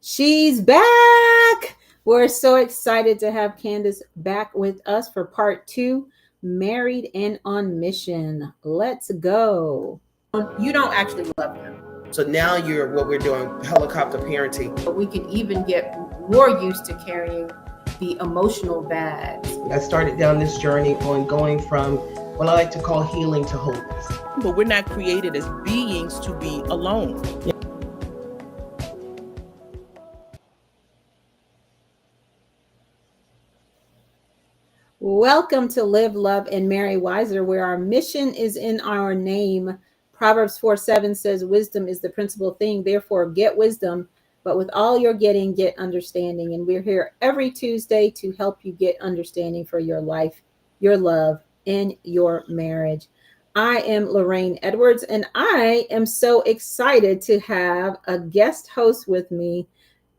She's back. We're so excited to have Candice back with us for part 2, Married and on Mission. Let's go. You don't actually love him. So now you're what we're doing, helicopter parenting. But we can even get more used to carrying the emotional bags. I started down this journey on going from what I like to call healing to wholeness. But we're not created as beings to be alone. Welcome to Live, Love, and Marry Wiser, where our mission is in our name. Proverbs 4:7 says, wisdom is the principal thing. Therefore, get wisdom, but with all you're getting, get understanding. And we're here every Tuesday to help you get understanding for your life, your love, and your marriage. I am Lorraine Edwards, and I am so excited to have a guest host with me.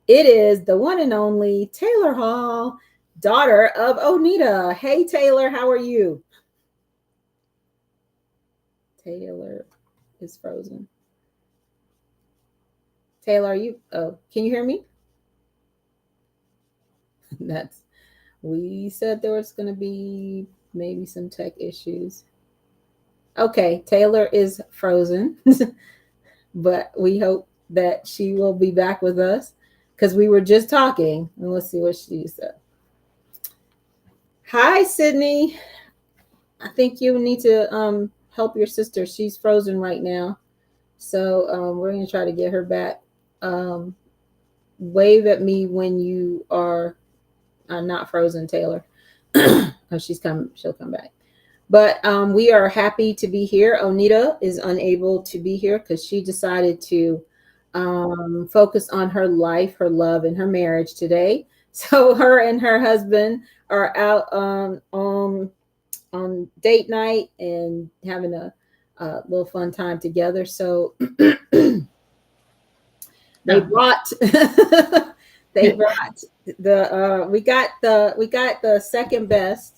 It is the one and only Taylor Hall, daughter of Onita. Hey, Taylor, how are you? Taylor is frozen. Taylor, are you? Oh, can you hear me? We said there was going to be maybe some tech issues. Okay, Taylor is frozen, but we hope that she will be back with us because we were just talking. And let's see what she said. Hi, Sydney. I think you need to help your sister. She's frozen right now. So we're going to try to get her back. Wave at me when you are not frozen, Taylor. Oh, she'll come back. But we are happy to be here. Onita is unable to be here because she decided to focus on her life, her love, and her marriage today. So her and her husband are out on date night and having a little fun time together. So they brought we got the second best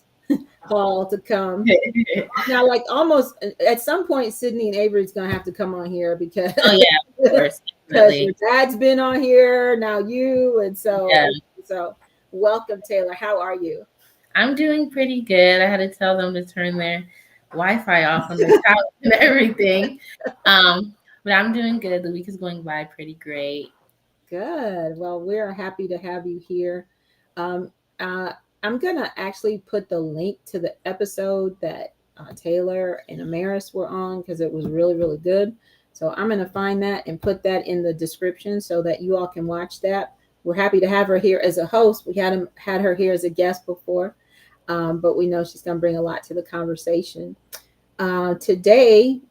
Paul to come. Now, like almost at some point, Sydney and Avery's gonna have to come on here because of course, because your dad's been on here, now you, and so so welcome, Taylor. How are you? I'm doing pretty good. I had to tell them to turn their Wi-Fi off on the couch and everything. But I'm doing good. The week is going by pretty great. Good. Well, we're happy to have you here. I'm gonna actually put the link to the episode that Taylor and Amaris were on because it was really, really good. So I'm gonna find that and put that in the description so that you all can watch that. We're happy to have her here as a host. We had her here as a guest before, but we know she's gonna bring a lot to the conversation. Today,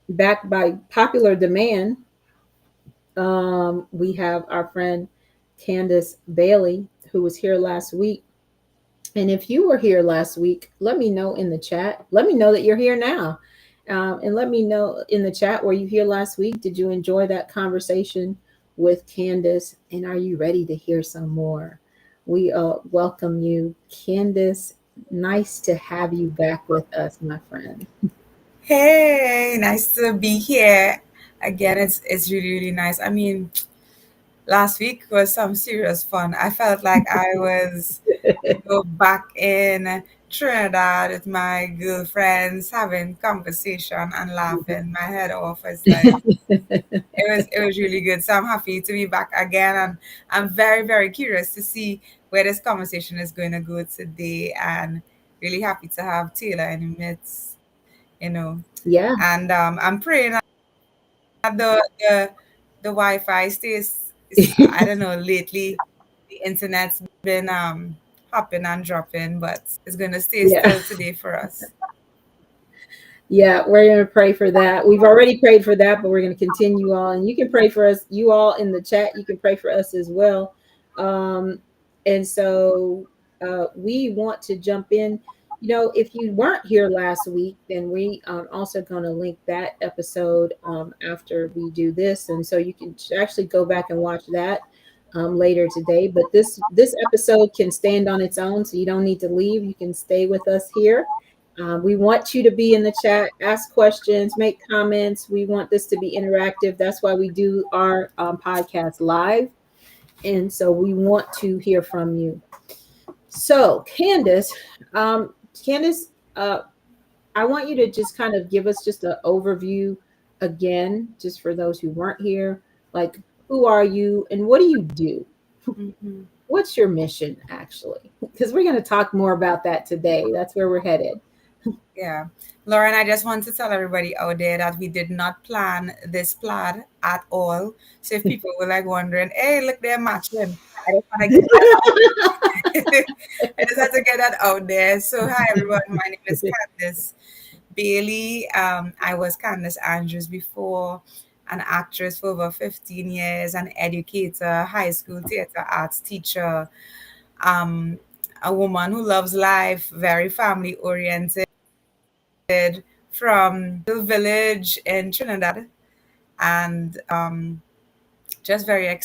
backed by popular demand, we have our friend Candice Bailey, who was here last week. And if you were here last week, let me know in the chat. Let me know that you're here now. And let me know in the chat, were you here last week? Did you enjoy that conversation with Candice? And are you ready to hear some more? We welcome you, Candice. Nice to have you back with us, my friend. Hey, nice to be here again. It's really, really nice. I mean, last week was some serious fun. I felt like I was back in Trinidad with my girlfriends having conversation and laughing my head off. It's like it was really good. So I'm happy to be back again, and I'm very, very curious to see where this conversation is going to go today, and really happy to have Taylor in the midst. Yeah. And I'm praying that the Wi-Fi stays. I don't know. Lately, the internet's been hopping and dropping, but it's gonna stay still today for us. Yeah, we're going to pray for that. We've already prayed for that, but we're going to continue on. And you can pray for us, you all in the chat. You can pray for us as well. And so we want to jump in. If you weren't here last week, then we are also going to link that episode after we do this. And so you can actually go back and watch that later today. But this episode can stand on its own, so you don't need to leave. You can stay with us here. We want you to be in the chat, ask questions, make comments. We want this to be interactive. That's why we do our podcast live. And so we want to hear from you. So, Candice, I want you to just kind of give us just an overview again, just for those who weren't here. Like, who are you and what do you do? Mhm. What's your mission, actually? Because we're going to talk more about that today. That's where we're headed. Yeah. Lauren, I just want to tell everybody out there that we did not plan this plaid at all. So if people were like wondering, hey, look, they're matching. I just want to get that out. I just had to get that out there. So hi everyone, my name is Candice Bailey. I was Candice Andrews before, an actress for over 15 years, an educator, high school theater arts teacher, um, a woman who loves life, very family oriented, from the village in Trinidad, and just very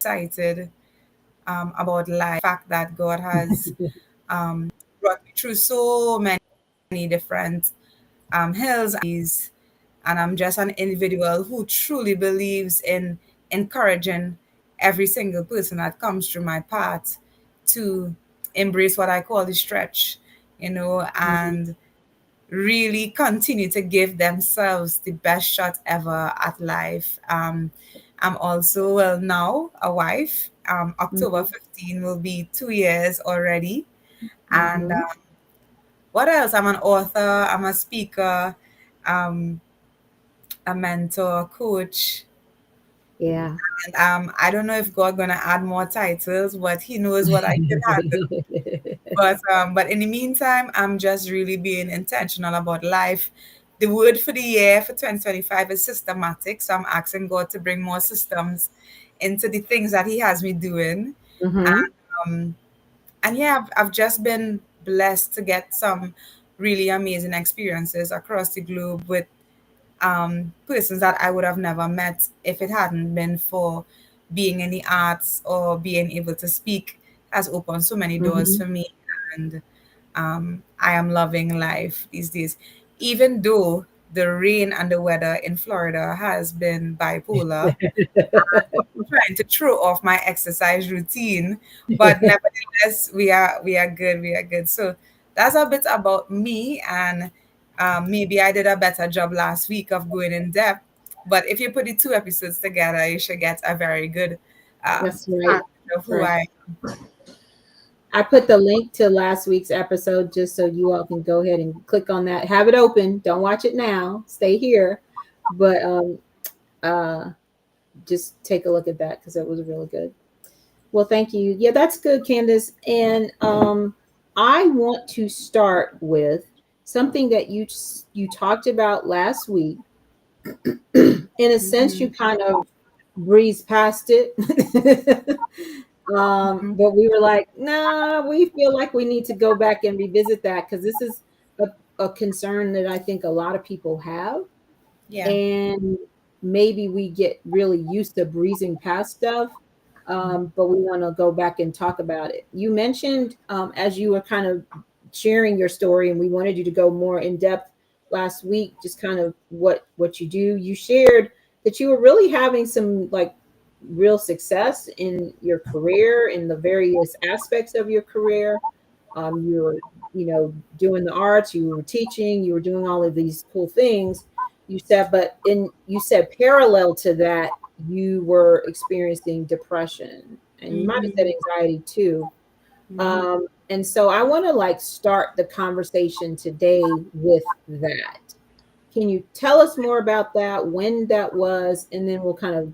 excited about life. The fact that God has brought me through so many different hills and valleys, and I'm just an individual who truly believes in encouraging every single person that comes through my path to embrace what I call the stretch, and really continue to give themselves the best shot ever at life. I'm also, well, now a wife. October 15 will be 2 years already. And Mhm. what else? I'm an author, I'm a speaker, um, a mentor, coach. Yeah. And I don't know if God gonna add more titles, but He knows what I can handle. But in the meantime, I'm just really being intentional about life. The word for the year for 2025 is systematic. So I'm asking God to bring more systems into the things that He has me doing. Hmm. Um, and yeah, I've just been blessed to get some really amazing experiences across the globe with persons that I would have never met if it hadn't been for being in the arts or being able to speak has opened so many doors Hmm. for me. And I am loving life these days, even though the rain and the weather in Florida has been bipolar, trying to throw off my exercise routine, but nevertheless, we are good. We are good. So that's a bit about me, and maybe I did a better job last week of going in depth. But if you put the two episodes together, you should get a very good That's right. pattern of That's who right. I. I put the link to last week's episode just so you all can go ahead and click on that. Have it open. Don't watch it now. Stay here. But uh just take a look at that because it was really good. Well, thank you. Yeah, that's good, Candice. And I want to start with something that you talked about last week. In a sense, you Mhm, kind of breezed past it. mhm. But we were like, nah, we feel like we need to go back and revisit that because this is a concern that I think a lot of people have. Yeah. And maybe we get really used to breezing past stuff, but we want to go back and talk about it. You mentioned as you were kind of sharing your story, and we wanted you to go more in depth last week, just kind of what you do. You shared that you were really having some like real success in your career, in the various aspects of your career. You were, doing the arts, you were teaching, you were doing all of these cool things. You said, but you said parallel to that, you were experiencing depression, and you might have said Mhm, anxiety too. mhm. And so I want to like start the conversation today with that. Can you tell us more about that, when that was, and then we'll kind of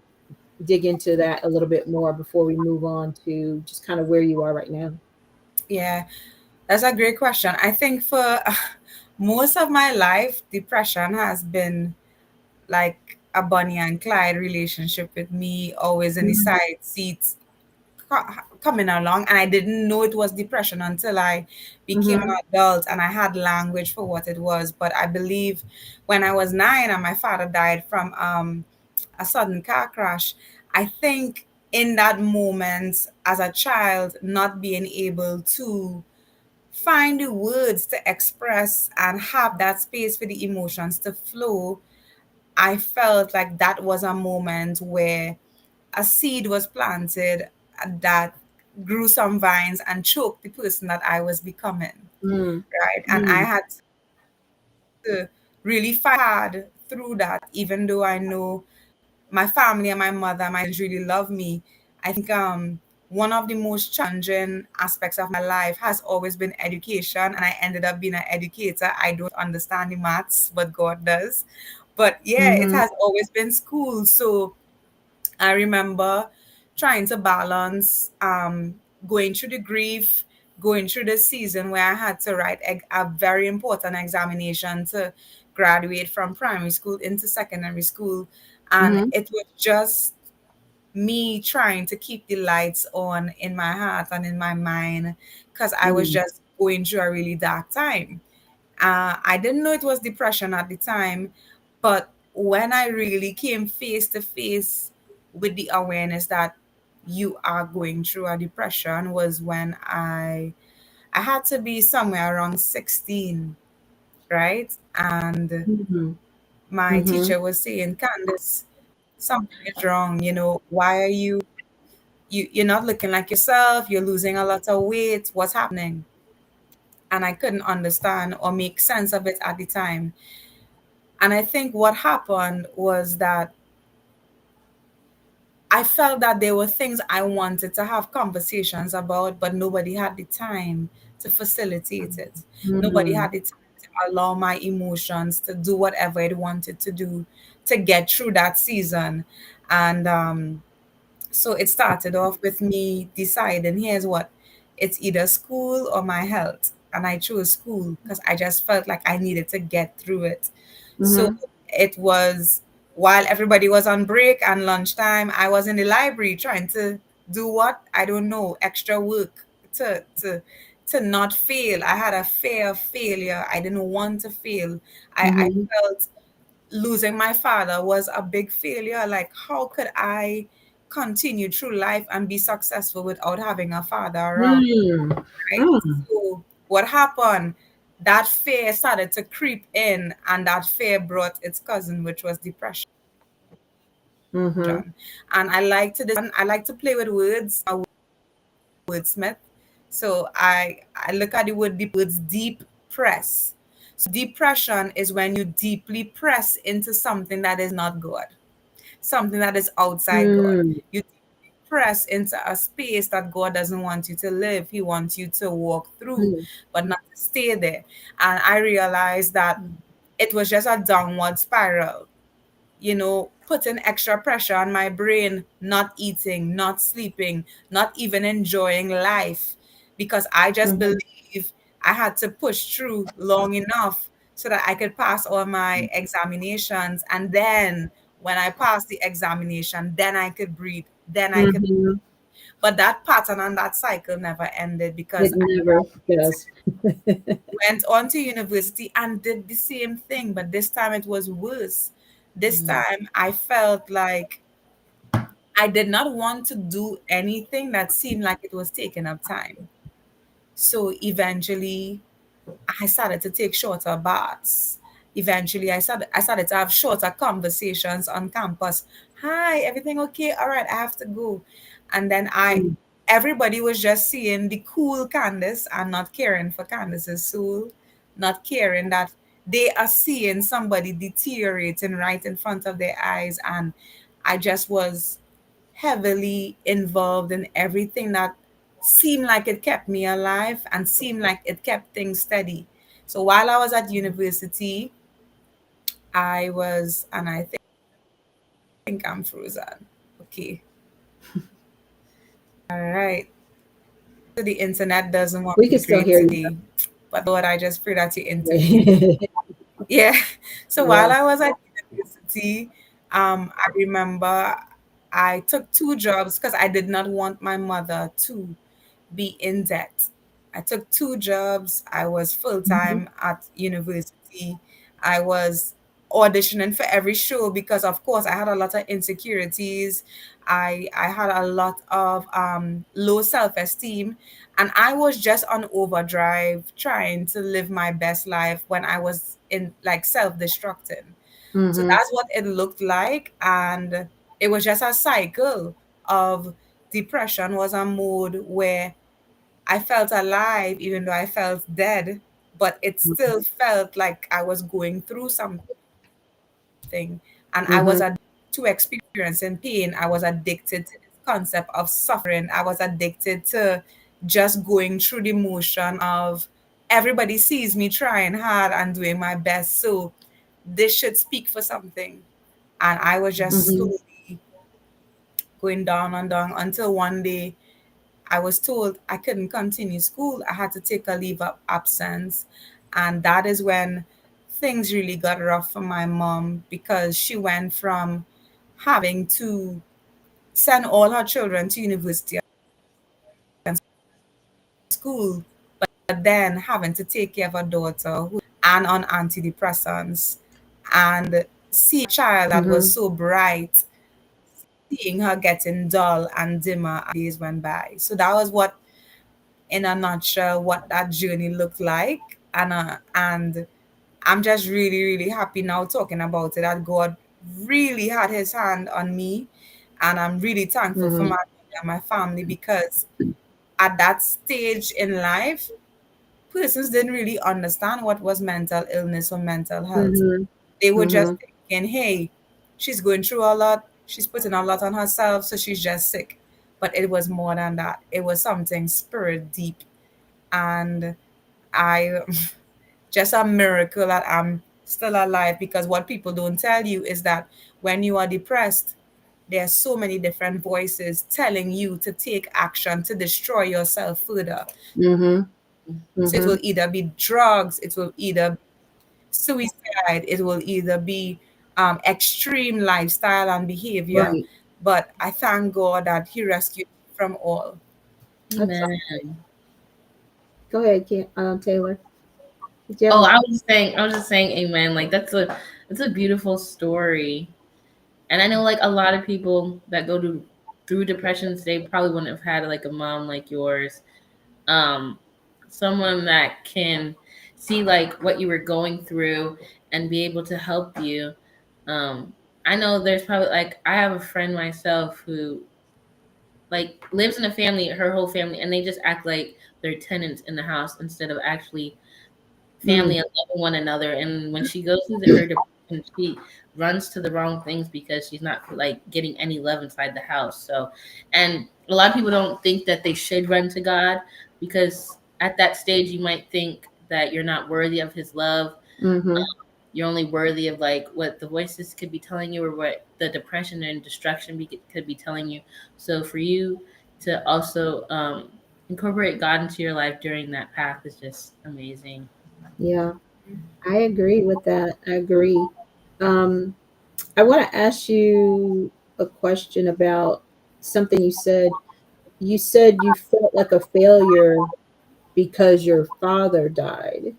dig into that a little bit more before we move on to just kind of where you are right now. Yeah, that's a great question. I think for most of my life, depression has been like a Bonnie and Clyde relationship with me, always in the Mhm. side seats, coming along. And I didn't know it was depression until I became an Mhm. adult and I had language for what it was. But I believe when I was 9 and my father died from a sudden car crash, I think in that moment as a child, not being able to find the words to express and have that space for the emotions to flow, I felt like that was a moment where a seed was planted that grew some vines and choked the person that I was becoming, Mm. right? And I Mm. had to really fight hard through that, even though I know my family and my mother, my siblings really love me. I think one of the most challenging aspects of my life has always been education, and I ended up being an educator. I don't understand the maths, but God does. But yeah, it Mhm. has always been school. So I remember trying to balance going through the grief, going through the season where I had to write a very important examination to graduate from primary school into secondary school. And Mhm. it was just me trying to keep the lights on in my heart and in my mind because I was Mm. just going through a really dark time. I didn't know it was depression at the time, but when I really came face to face with the awareness that you are going through a depression was when I had to be somewhere around 16, right? And Mhm. my Mhm. teacher was saying, Candice, something is wrong. Why are you're not looking like yourself? You're losing a lot of weight. What's happening? And I couldn't understand or make sense of it at the time. And I think what happened was that I felt that there were things I wanted to have conversations about, but nobody had the time to facilitate it. Nobody Mm. had the time to allow my emotions to do whatever it wanted to do to get through that season. And so it started off with me deciding here's what, it's either school or my health. And I chose school because I just felt like I needed to get through it. So Mhm. it was while everybody was on break and lunchtime, I was in the library trying to do what? I don't know, extra work to not fail. I had a fear of failure. I didn't want to fail. I Mhm. felt losing my father was a big failure. Like, how could I continue through life and be successful without having a father around, Mm. right? Mm. So, what hhappened? That fear started to creep in, and that fear brought its cousin, which was depression. Mhm. And I like to play with words. I'm a wordsmith. So I look at the words deep press. So depression is when you deeply press into something that is not God, something that is outside God. Mm. You press into a space that God doesn't want you to live. He wants you to walk through, Mm. but not to stay there. And I realized that it was just a downward spiral, putting extra pressure on my brain, not eating, not sleeping, not even enjoying life, because I just Mhm. believe I had to push through long enough so that I could pass all my examinations. And then when I passed the examination, then I could breathe, then I could. Mhm. But that pattern and that cycle never ended because It never does. went on to university and did the same thing, but this time it was worse. This Mm. time I felt like I did not want to do anything that seemed like it was taking up time. So eventually I started to take shorter baths. Eventually, I started to have shorter conversations on campus. Hi, everything okay? All right, I have to go. And then Mm. everybody was just seeing the cool Candice and not caring for Candice's soul, not caring that they are seeing somebody deteriorating right in front of their eyes. And I just was heavily involved in everything that seemed like it kept me alive and seemed like it kept things steady. So while I was at university, and I think I'm frozen. Okay. All right. So the internet doesn't want We me can still great hear you. today. But Lord, I just pray that you intervene. Yeah. So while Yeah. I was at university, I remember I took two jobs because I did not want my mother to be in debt. I took two jobs. I was full Mhm. time at university. I was auditioning for every show because of course I had a lot of insecurities. I had a lot of low self-esteem, and I was just on overdrive trying to live my best life when I was in like self-destructing. So Mm-hmm. that's what it looked like, and it was just a cycle of depression. Was a mode where I felt alive even though I felt dead, but it still felt like I was going through something, and I was Mm-hmm. addicted to experiencing pain. I was addicted to this concept of suffering. I was addicted to just going through the motion of everybody sees me trying hard and doing my best. So this should speak for something. And I was just Mm-hmm. slowly going down and down until one day I was told I couldn't continue school. I had to take a leave of absence. And that is when things really got rough for my mom because she went from having to send all her children to university and school, but then having to take care of her daughter who and on antidepressants and seeing a child that was Mm-hmm. so bright, seeing her getting dull and dimmer as days went by. So that was what, in a nutshell, what that journey looked like. And I'm just really, really happy now talking about it that God really had his hand on me. And I'm really thankful for Mm-hmm. my and my family because at that stage in life, persons didn't really understand what was mental illness or mental health. Mm-hmm. They were just Mm-hmm. thinking, hey, she's going through a lot, she's putting a lot on herself, so she's just sick. But it was more than that. It was something spirit deep. And I just a miracle that I'm still alive because what people don't tell you is that when you are depressed, there are so many different voices telling you to take action to destroy yourself further. Mm-hmm. So it Mm-hmm. will either be drugs, it will either be suicide, it will either be extreme lifestyle and behavior. Right. But I thank God that He rescued me from all. That's Amen. go ahead, Taylor. Did you have Oh, a I was just saying amen. Like that's a beautiful story. And I know like a lot of people that go to through depressions, they probably wouldn't have had like a mom like yours. Um someone that can see like what you were going through and be able to help you. Um I know there's probably like I have a friend myself who like lives in a family, her whole family, and they just act like they're tenants in the house instead of actually mm, family and loving one another. And when she goes through her depression, she runs to the wrong things because she's not like getting any love inside the house. So, and a lot of people don't think that they should run to God because at that stage you might think that you're not worthy of His love. mm-hmm. You're only worthy of like what the voices could be telling you or what the depression and destruction could be telling you. So for you to also incorporate God into your life during that path is just amazing. Yeah, I agree with that. I agree. Um, I want to ask you a question about something you said. You said you felt like a failure because your father died.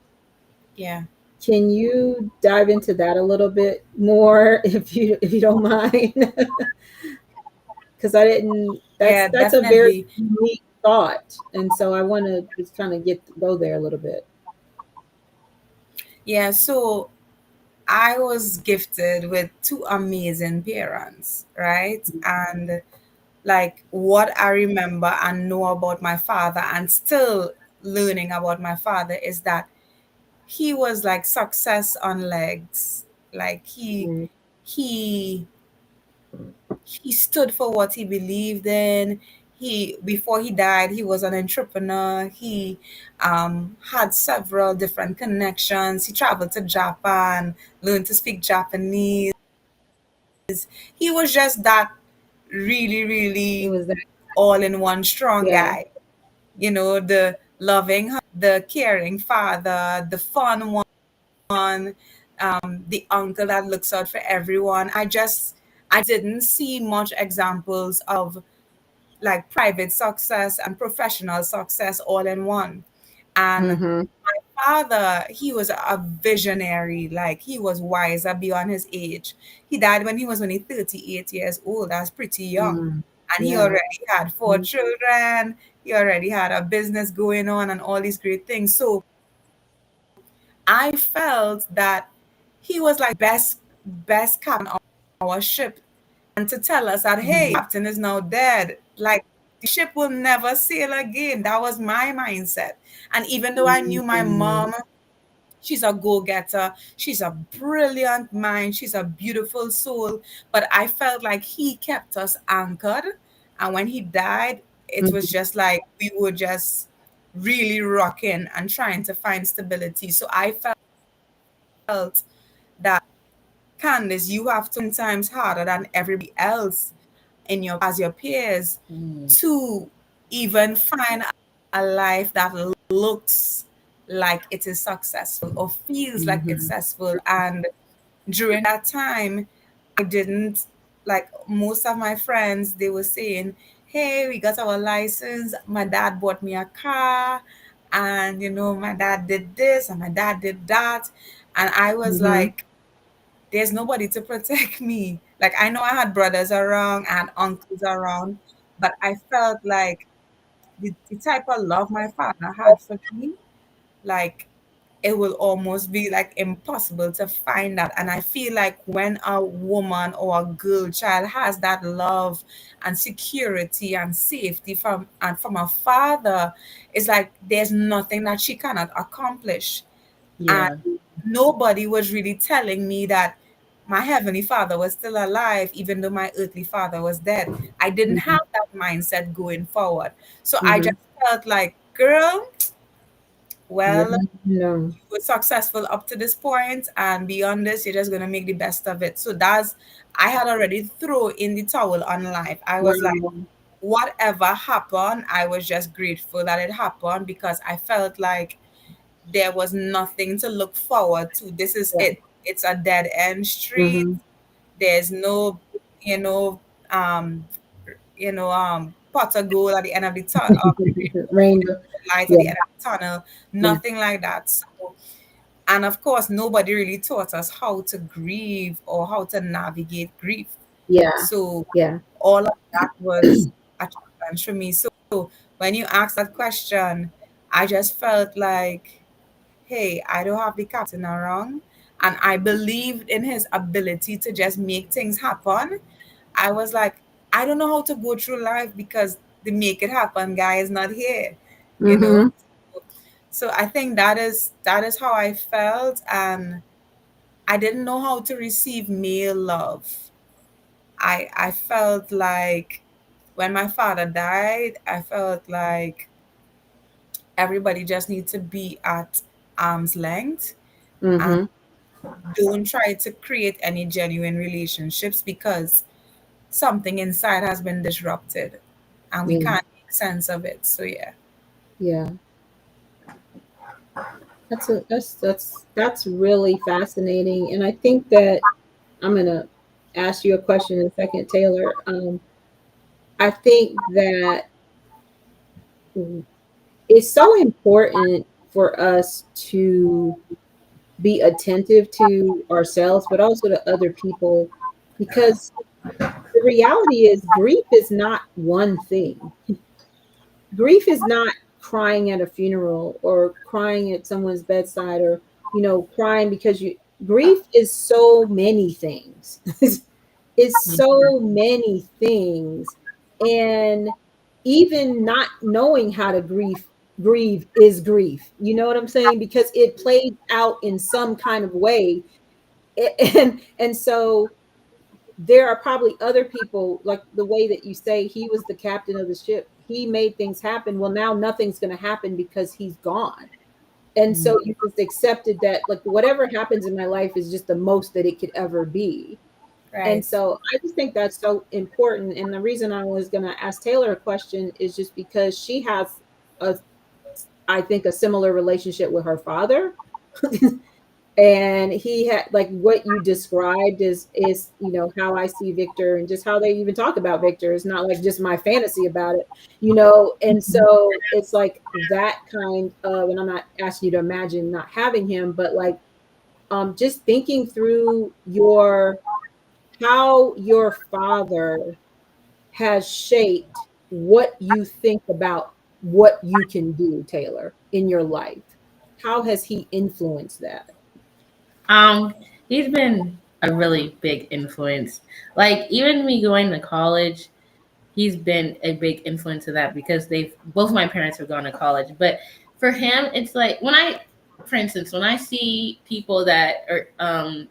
Yeah. Can you dive into that a little bit more if you don't mind? Because I didn't. Yeah, That's a very definitely. unique thought, and so I want to just kind of go there a little bit. Yeah, so I was gifted with two amazing parents, right? And like what I remember and know about my father and still learning about my father is that he was like success on legs. Like Mm, he he stood for what he believed in. He before he died, he was an entrepreneur. He had several different connections. He traveled to Japan, learned to speak Japanese. He was just that really, it really was that. all in one strong Yeah. guy. You know, the loving the caring father, the fun one, the uncle that looks out for everyone. I didn't see much examples of like private success and professional success all in one. And Mm-hmm. father, he was a visionary. Like, he was wiser beyond his age. He died when he was only 38 years old. That's pretty young. Mm. And he Yeah. already had four Mhm. children. He already had a business going on and all these great things. So I felt that he was like best captain on our ship, and to tell us that, hey, Mhm. captain is now dead. Like, the ship will never sail again. That was my mindset. And even though I knew my Mhm. mom, she's a go-getter, she's a brilliant mind, she's a beautiful soul, but I felt like he kept us anchored. And when he died, it was Mhm. just like we were just really rocking and trying to find stability. So I felt that, Candice, you have to 10 times harder than everybody else in your as your peers Mm. to even find a life that looks like it is successful or feels like it's Mhm. successful. And during that time, I didn't, like most of my friends, they were saying, hey, we got our license, my dad bought me a car, and my dad did this and my dad did that. And I was Mhm. like, there's nobody to protect me. Like, I know I had brothers around and uncles around, but I felt like the type of love my father had for me, like, it will almost be like impossible to find that. And I feel like when a woman or a girl child has that love and security and safety from a father, it's like there's nothing that she cannot accomplish. And Yeah. nobody was really telling me that my heavenly father was still alive, even though my earthly father was dead. I didn't Mhm. have that mindset going forward. So I just Mhm. felt like, girl, Yeah. well, No. you were successful up to this point, and beyond this, you're just gonna make the best of it. So that's, I had already thrown in the towel on life. I was like, Wow. whatever happened, I was just grateful that it happened, because I felt like there was nothing to look forward to. This is Yeah. it. It's a dead end street. Mhm. There's no, you know, pot of gold at the end of the tunnel, Rainbow. light at Yeah. the end of the tunnel, Yeah. nothing like that. So, and of course, nobody really taught us how to grieve or how to navigate grief. Yeah. So Yeah. all of that was a challenge for me. So when you asked that question, I just felt like, hey, I don't have the captain around. And I believed in his ability to just make things happen. I was like, I don't know how to go through life because the make it happen guy is not here, you know? Mhm. So I think that is how I felt. And I didn't know how to receive male love. I felt like when my father died, I felt like everybody just needs to be at arm's length and Mhm. don't try to create any genuine relationships, because something inside has been disrupted and we Yeah. can't make sense of it. So yeah. Yeah. That's really fascinating, and I think that I'm gonna ask you a question in a second, Taylor. I think that it's so important for us to be attentive to ourselves, but also to other people, because the reality is grief is not one thing. Grief is not crying at a funeral or crying at someone's bedside, or crying because you grief is so many things. It's so many things. And even not knowing how to grieve is grief. You know what I'm saying? Because it plays out in some kind of way. And so there are probably other people, like the way that you say he was the captain of the ship, he made things happen. Well, now nothing's going to happen because he's gone. And Mm. so you just accepted that, like, whatever happens in my life is just the most that it could ever be. And Right. so I just think that's so important. And the reason I was going to ask Taylor a question is just because she has a, I think, a similar relationship with her father. And he had like what you described is how I see Victor, and just how they even talk about Victor. It's not like just my fantasy about it, and so it's like that kind of, and I'm not asking you to imagine not having him, but like just thinking through how your father has shaped what you think about what you can do, Taylor, in your life. How has he influenced that? Um, he's been a really big influence. Like even me going to college, he's been a big influence of that because they've both my parents have gone to college. But for him, it's like for instance, when I see people that are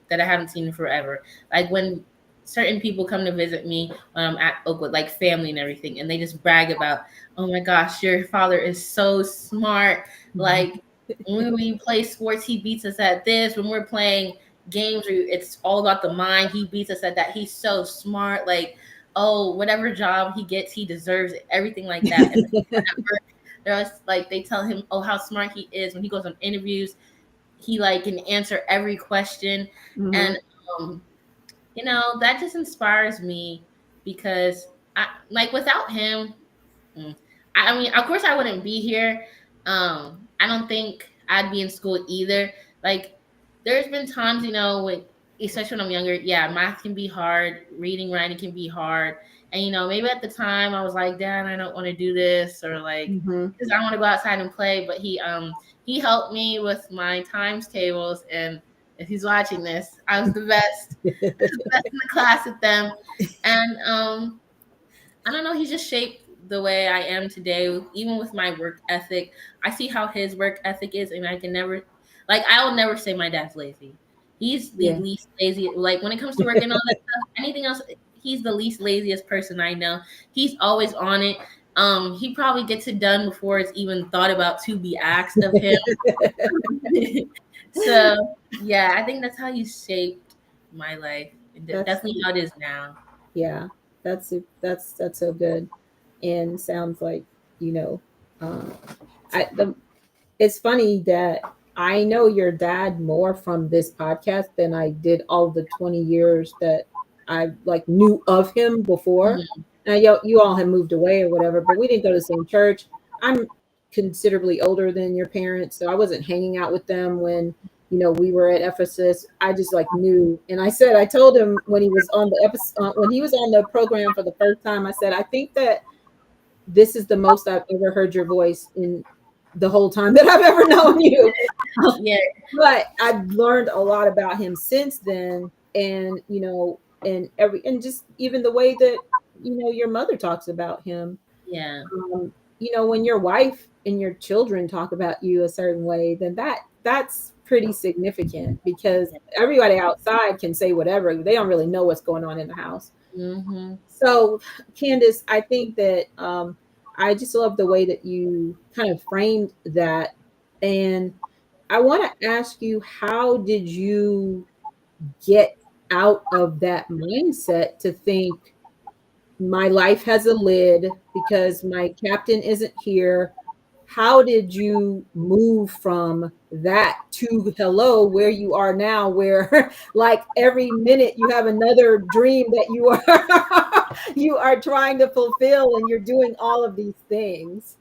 that I haven't seen in forever, like when certain people come to visit me when I'm at Oakwood, like family and everything, and they just brag about, oh my gosh, your father is so smart. Like when we play sports, he beats us at this. When we're playing games where it's all about the mind, he beats us at that. He's so smart. Like, oh, whatever job he gets, he deserves it, everything like that. And whenever they're always, like, they tell him, oh, how smart he is when he goes on interviews. He like can answer every question, Mhm. and that just inspires me because I like without him. Mm. I mean, of course, I wouldn't be here. I don't think I'd be in school either. Like, there's been times, when, especially when I'm younger, yeah, math can be hard, reading, writing can be hard. And, maybe at the time I was like, Dad, I don't want to do this, or like, Mhm. because I want to go outside and play. But he helped me with my times tables. And if he's watching this, I was the best, best in the class with them. And, I don't know. He just shaped the way I am today, even with my work ethic. I see how his work ethic is, and I can never, like, I'll never say my dad's lazy. He's the Yeah. least lazy. Like, when it comes to work and all that stuff, anything else, he's the least laziest person I know. He's always on it. He probably gets it done before it's even thought about to be asked of him. So, yeah, I think that's how he shaped my life. And That's definitely how it is now. yeah. That's so good, and sounds like you know. Uh, it's funny that I know your dad more from this podcast than I did all the 20 years that I like knew of him before. Mhm. Now you all have moved away or whatever, but we didn't go to the same church. I'm considerably older than your parents, so I wasn't hanging out with them when we were at Ephesus. I just like knew, and I told him when he was on the episode, when he was on the program for the first time, I said I think that this is the most I've ever heard your voice in the whole time that I've ever known you. Yeah, But I've learned a lot about him since then, and and just even the way that your mother talks about him. yeah. When your wife and your children talk about you a certain way, then that's pretty significant, because everybody outside can say whatever. They don't really know what's going on in the house. Mm-hmm. So, Candice, I think that I just love the way that you kind of framed that. And I want to ask you, how did you get out of that mindset to think my life has a lid because my captain isn't here? How did you move from that to hello, where you are now, where like every minute you have another dream that you are you are trying to fulfill, and you're doing all of these things?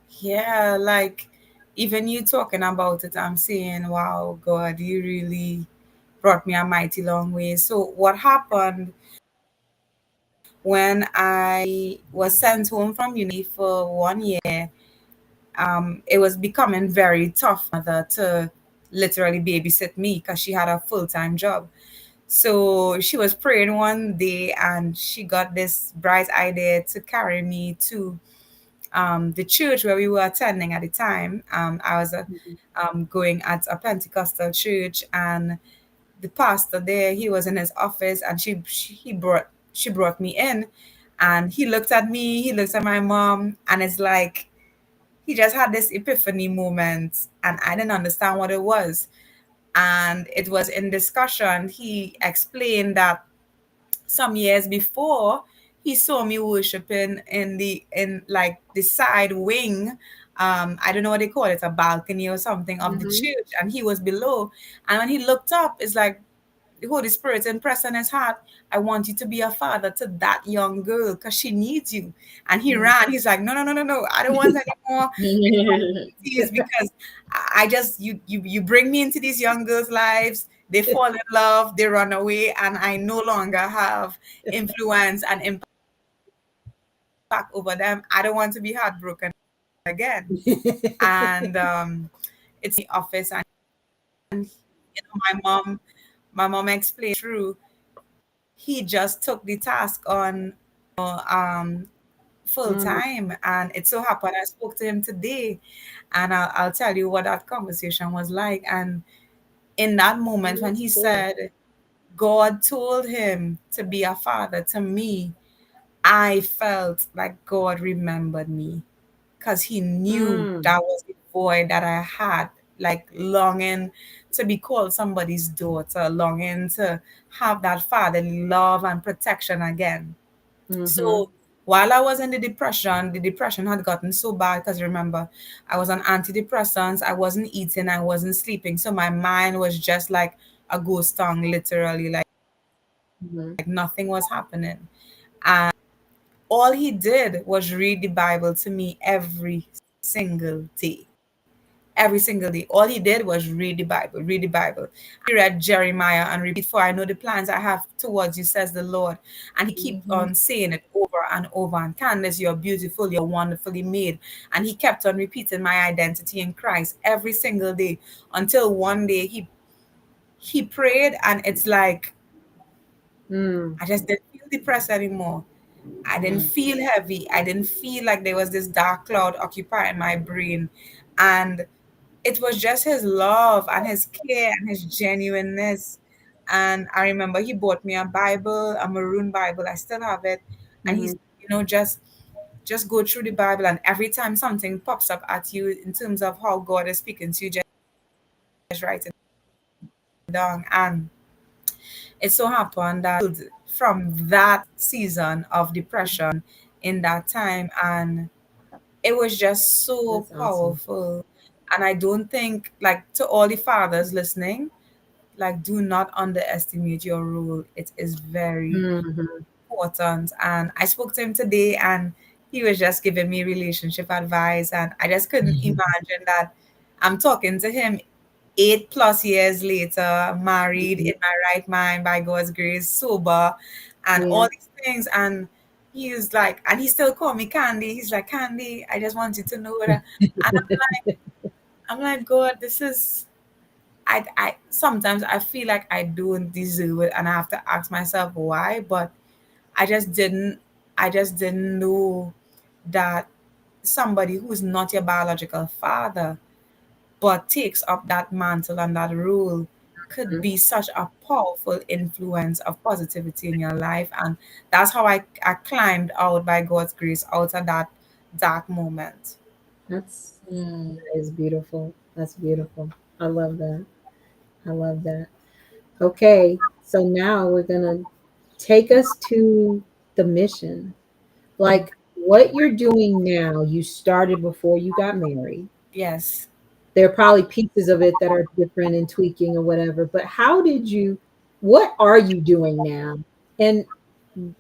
Yeah, like even you talking about it, I'm saying, wow, God, you really brought me a mighty long way. So, what happened when I was sent home from uni for 1 year? It was becoming very tough for my mother to literally babysit me because she had a full time job. So she was praying one day and she got this bright idea to carry me to the church where we were attending at the time. I was going at a Pentecostal church, and the pastor there, he was in his office, and she brought me in, and he looked at me, he looked at my mom, and it's like he just had this epiphany moment, and I didn't understand what it was. And it was in discussion, he explained that some years before he saw me worshiping in like the side wing I don't know what they call it, a balcony or something of the Mm-hmm. church, and he was below. And when he looked up, it's like the Holy Spirit impressed on his heart, I want you to be a father to that young girl because she needs you. And he ran. He's like, no, no, no, no, no. I don't want any more responsibilities because I just you bring me into these young girls' lives. They fall in love, they run away, and I no longer have influence and impact over them. I don't want to be heartbroken again. And it's the office, and my mom explained through. He just took the task on full Mm, time, and it so happened I spoke to him today, and I'll tell you what that conversation was like. And in that moment when that's he cool. said God told him to be a father to me, I felt like God remembered me because he knew Mm, that was the void that I had, like longing to be called somebody's daughter, longing to have that fatherly love and protection again. mm-hmm. So while I was in the depression had gotten so bad because remember, I was on antidepressants, I wasn't eating, I wasn't sleeping. So my mind was just like a ghost town, literally, Mm-hmm. like nothing was happening. And all he did was read the Bible to me every single day. Every single day. All he did was read the Bible, read the Bible. He read Jeremiah and repeat, for I know the plans I have towards you, says the Lord. And he kept Mm-hmm. on saying it over and over. And Candice, you're beautiful, you're wonderfully made. And he kept on repeating my identity in Christ every single day until one day he prayed, and it's like Mm, I just didn't feel depressed anymore. I didn't mm, feel heavy. I didn't feel like there was this dark cloud occupying my brain. And it was just his love and his care and his genuineness. And I remember he bought me a Bible, a maroon Bible. I still have it. And mm-hmm. he's, just go through the Bible, and every time something pops up at you in terms of how God is speaking to you, just write it down. And it so happened that from that season of depression in that time, and it was just so That's awesome. powerful. And I don't think, like, to all the fathers listening, like, do not underestimate your role. It is very Mm-hmm. important. And I spoke to him today, and he was just giving me relationship advice, and I just couldn't imagine that I'm talking to him 8+ years later, married Mm-hmm. in my right mind by God's grace, sober, and Yeah. all these things. And he's like, and he still call me Candy. He's like, Candy, I just want you to know that. And I'm like, God, this is. I sometimes I feel like I don't deserve it, and I have to ask myself why. But I just didn't. I just didn't know that somebody who's not your biological father but takes up that mantle and that role could be such a powerful influence of positivity in your life. And that's how I climbed out by God's grace out of that dark moment. That's Mm. that is beautiful. That's beautiful. I love that. I love that. Okay, so now we're gonna take us to the mission. Like what you're doing now, you started before you got married. Yes. There are probably pieces of it that are different and tweaking or whatever, but how did you, what are you doing now? And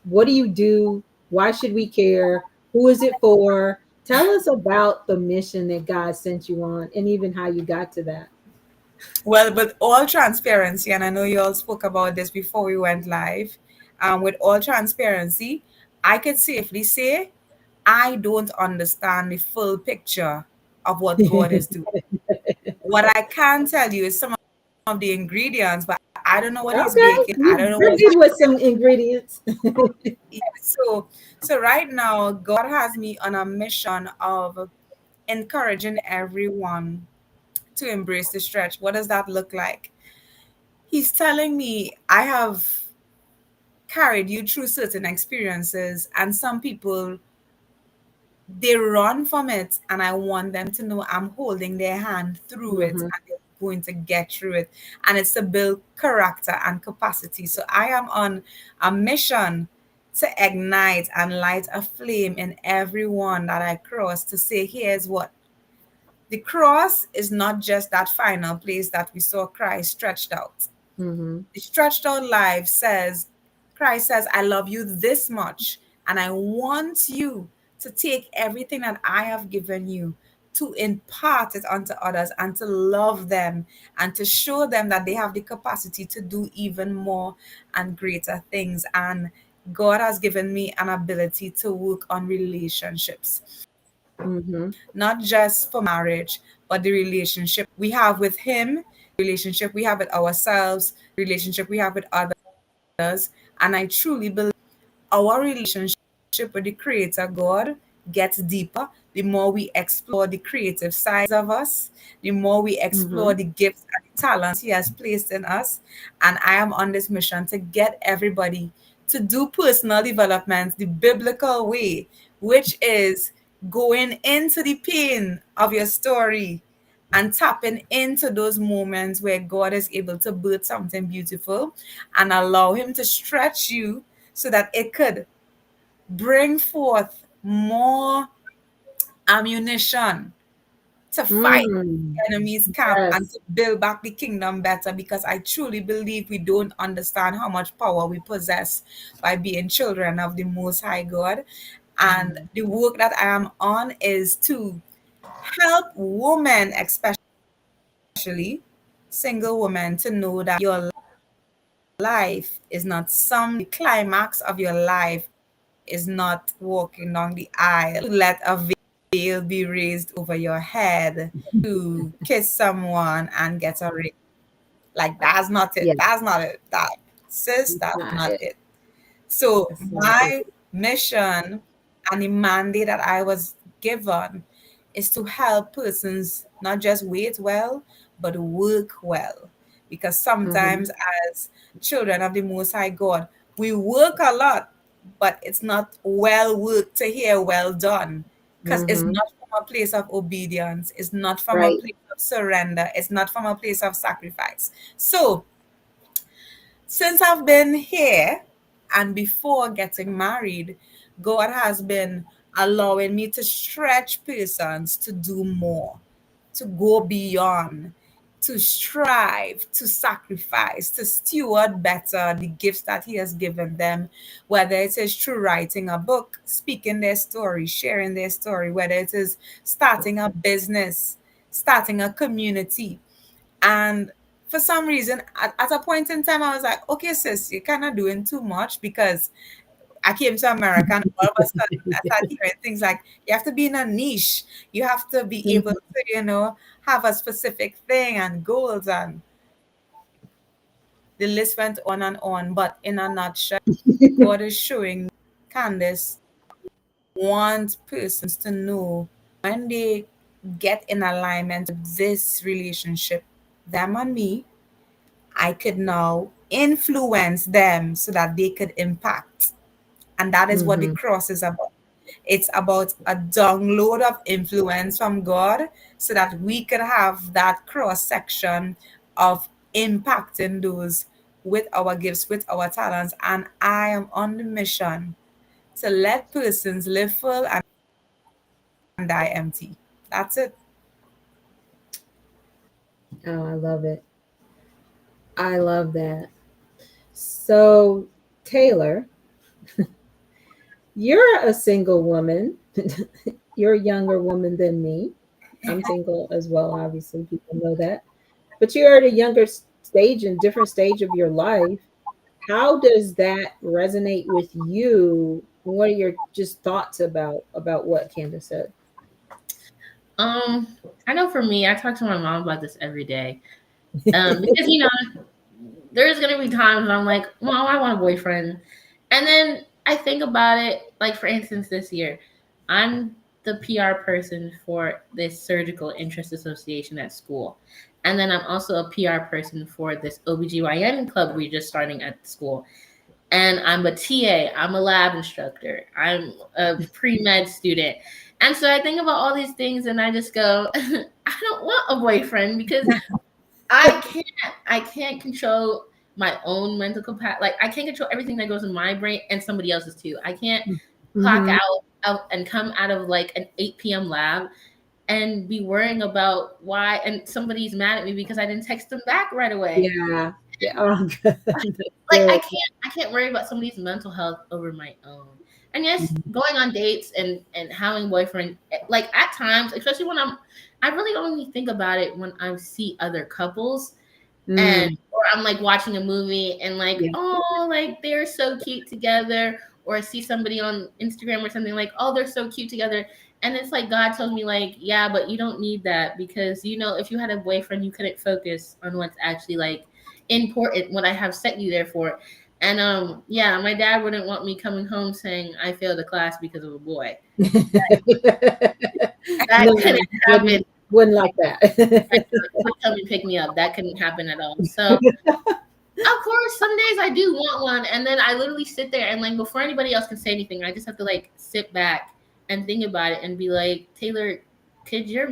what do you do? Why should we care? Who is it for? Tell us about the mission that God sent you on and even how you got to that. Well, with all transparency, and I know you all spoke about this before we went live, with all transparency, I could safely say I don't understand the full picture of what God is doing. What I can tell you is some of the ingredients, but I don't know what He's Okay, baking. I don't know you're what good with some ingredients. He's. So right now, God has me on a mission of encouraging everyone to embrace the stretch. What does that look like? He's telling me I have carried you through certain experiences, and some people they run from it, and I want them to know I'm holding their hand through it, Hmm. and they're going to get through it. And it's to build character and capacity. So I am on a mission to ignite and light a flame in everyone that I cross to say, here's what. The cross is not just that final place that we saw Christ stretched out. Mm-hmm. The stretched out life says, Christ says, I love you this much, and I want you to take everything that I have given you to impart it onto others and to love them and to show them that they have the capacity to do even more and greater things. And God has given me an ability to work on relationships, Mm-hmm. not just for marriage, but the relationship we have with Him, relationship we have with ourselves, relationship we have with others. And I truly believe our relationship with the Creator God gets deeper the more we explore the creative sides of us, the more we explore Mm-hmm. the gifts and the talents He has placed in us. And I am on this mission to get everybody to do personal development the biblical way, which is going into the pain of your story and tapping into those moments where God is able to birth something beautiful and allow Him to stretch you so that it could bring forth more ammunition to fight Mm. the enemy's camp and Yes. to build back the kingdom better, because I truly believe we don't understand how much power we possess by being children of the Most High God. And the work that I am on is to help women, especially single women, to know that your life is not some climax of your life is not walking down the aisle to let a veil be raised over your head to kiss someone and get a ring. Like that's not it. Yeah. That's not it. That sis, That's that's not not it. it. So That's not it. my mission and the mandate that I was given is to help persons not just wait well, but work well. Because Mm-hmm. sometimes as children of the Most High God, we work a lot, but it's not well worked to hear well done. Because it's Mm-hmm. not from a place of obedience, it's not from a Right. place of surrender, it's not from a place of sacrifice. So since I've been here and before getting married, God has been allowing me to stretch persons to do more, to go beyond, to strive, to sacrifice, to steward better the gifts that He has given them, whether it is through writing a book, speaking their story, sharing their story, whether it is starting a business, starting a community. And for some reason, at a point in time, I was like, okay, sis, you're kind of doing too much, because I came to America and all of a sudden I started hearing things like you have to be in a niche, you have to be able to, have a specific thing and goals, and the list went on and on. But in a nutshell, God is showing Candice want persons to know when they get in alignment with this relationship, them and me, I could now influence them so that they could impact. And that is what the Mm-hmm. cross is about. It's about a download of influence from God so that we could have that cross section of impacting those with our gifts, with our talents. And I am on the mission to let persons live full and die empty. That's it. Oh, I love it. I love that. So, Taylor, you're a single woman. You're a younger woman than me. I'm single as well, obviously, people know that. But you're at a younger stage and different stage of your life. How does that resonate with you? What are your just thoughts about what Candace said? Um, I know for me, I talk to my mom about this every day. Because there's gonna be times I'm like, Mom, I want a boyfriend. And then I think about it, like for instance, this year, I'm the PR person for this surgical interest association at school. And then I'm also a PR person for this OBGYN club we're just starting at school. And I'm a TA, I'm a lab instructor, I'm a pre-med student. And so I think about all these things and I just go, I don't want a boyfriend because I can't control my own mental capacity. Like I can't control everything that goes in my brain and somebody else's too. I can't clock Mm-hmm. out and come out of like an 8 p.m. lab and be worrying about why, and somebody's mad at me because I didn't text them back right away. Yeah. Yeah. Oh, good. Like Good. I can't worry about somebody's mental health over my own. And yes, going on dates and having boyfriend, like at times, especially when I really only think about it when I see other couples, and Mm, or I'm like watching a movie and like, yeah. oh, like they're so cute together, or I see somebody on Instagram or something like, oh, they're so cute together. And it's like God tells me like, yeah, but you don't need that, because if you had a boyfriend, you couldn't focus on what's actually like important, what I have set you there for. And yeah, my dad wouldn't want me coming home saying I failed a class because of a boy. That No, couldn't happen. wouldn't like that. He'll come and pick me up. That couldn't happen at all. So of course, some days I do want one, and then I literally sit there and like before anybody else can say anything, I just have to like sit back and think about it and be like, Taylor, would your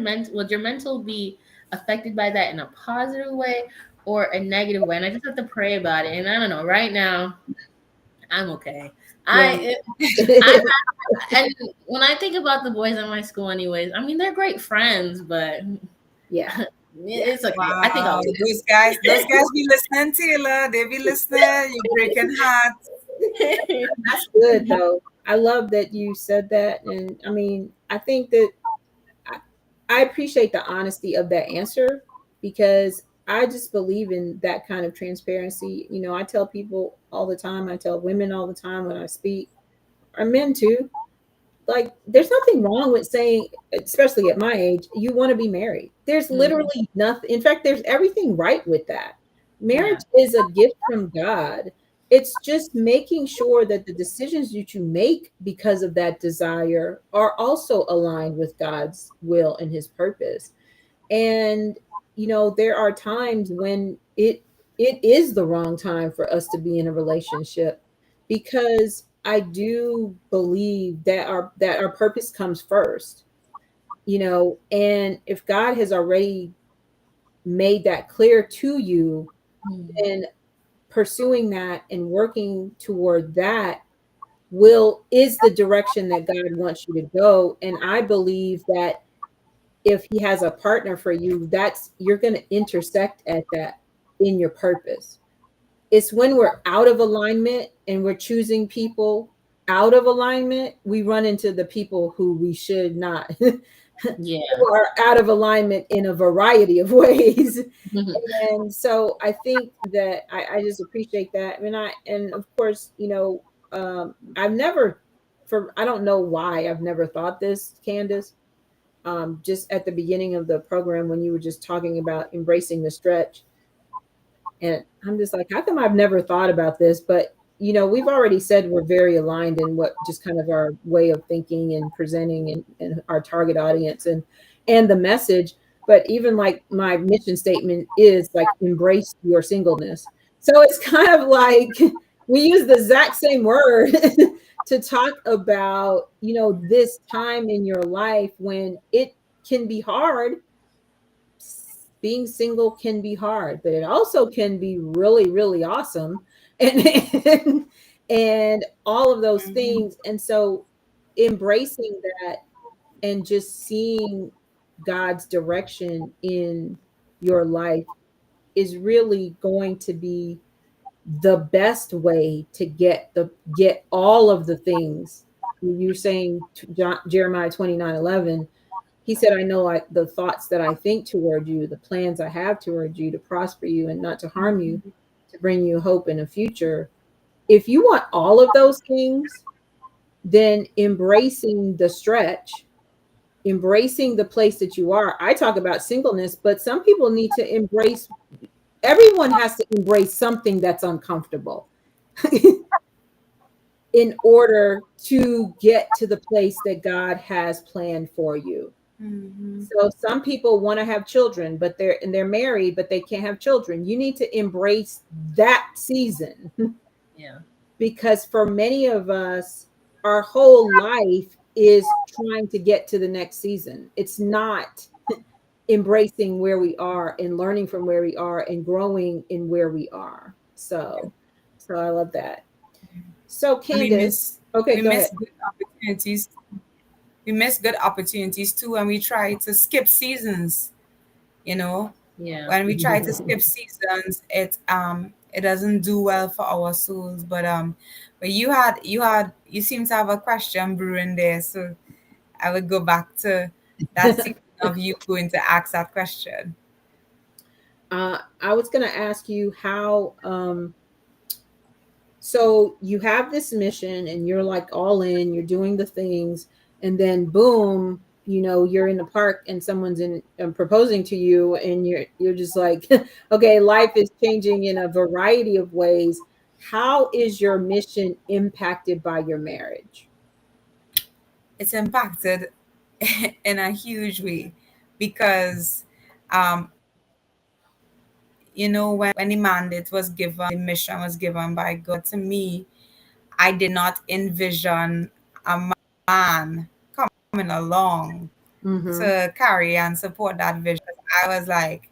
mental be affected by that in a positive way or a negative way? And I just have to pray about it. And I don't know. Right now, I'm okay. Yeah. I and when I think about the boys in my school, anyways, I mean they're great friends, but Yeah. it's okay. I think Wow, I'll. those guys be listening, Taylor. They be listening. You're breaking hearts. That's good though. I love that you said that. And I mean, I think that I, I appreciate the honesty of that answer, because I just believe in that kind of transparency. I tell people all the time, I tell women all the time when I speak, or men too, like there's nothing wrong with saying, especially at my age, you want to be married. There's Mhm. literally nothing. In fact, there's everything right with that. Yeah. Marriage is a gift from God. It's just making sure that the decisions that you make because of that desire are also aligned with God's will and his purpose. And there are times when it is the wrong time for us to be in a relationship, because I do believe that our purpose comes first. And if God has already made that clear to you, Mhm. then pursuing that and working toward that will is the direction that God wants you to go. And I believe that if he has a partner for you, that's you're going to intersect at that in your purpose. It's when we're out of alignment and we're choosing people out of alignment, we run into the people who we should not, who Yeah. are out of alignment in a variety of ways. Mhm. And so I think that I just appreciate that. I mean, and of course, I've never, I don't know why I've never thought this, Candice, just at the beginning of the program when you were just talking about embracing the stretch. And I'm just like, how come I've never thought about this? But, we've already said we're very aligned in what just kind of our way of thinking and presenting and our target audience and the message. But even like my mission statement is like, embrace your singleness. So it's kind of like we use the exact same word to talk about, this time in your life when it can be hard. Being single can be hard, but it also can be really, really awesome. And and all of those Mhm. things. And so embracing that and just seeing God's direction in your life is really going to be the best way to get all of the things you're saying. Jeremiah 29:11, he said, I know the thoughts that I think toward you, the plans I have toward you, to prosper you and not to harm you, to bring you hope in a future. If you want all of those things, then embracing the stretch, embracing the place that you are. I talk about singleness, but some people need to embrace, everyone has to embrace something that's uncomfortable in order to get to the place that God has planned for you. Mhm. So some people want to have children, but they're married, but they can't have children. You need to embrace that season Yeah. because for many of us, our whole life is trying to get to the next season. It's not embracing where we are and learning from where we are and growing in where we are. So I love that. So And we Candice, miss okay, we go ahead. miss good opportunities. we miss good opportunities too, and we try to skip seasons, you know. Yeah. When we try to skip seasons, it doesn't do well for our souls. But you seem to have a question brewing there, so I would go back to that season of you going to ask that question. I was going to ask you how, so you have this mission and you're like all in, you're doing the things, and then boom, you're in the park and someone's in proposing to you, and you're just like, okay, life is changing in a variety of ways. How is your mission impacted by your marriage? It's impacted in a huge way because, um, when the mandate was given, the mission was given by God to me, I did not envision a man coming along Mm-hmm. to carry and support that vision. I was like,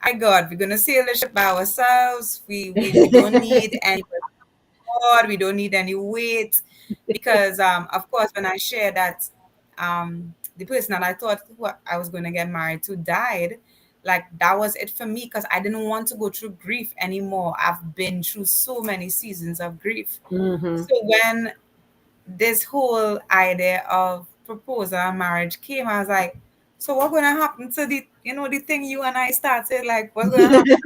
my God, we're gonna sail the ship by ourselves. We don't need any support, we don't need any weight. Because of course when I shared that the person that I thought who I was gonna get married to died, like that was it for me because I didn't want to go through grief anymore. I've been through so many seasons of grief. Mm-hmm. So when this whole idea of proposal and marriage came, I was like, so what's gonna happen to the thing you and I started? Like, what's gonna happen?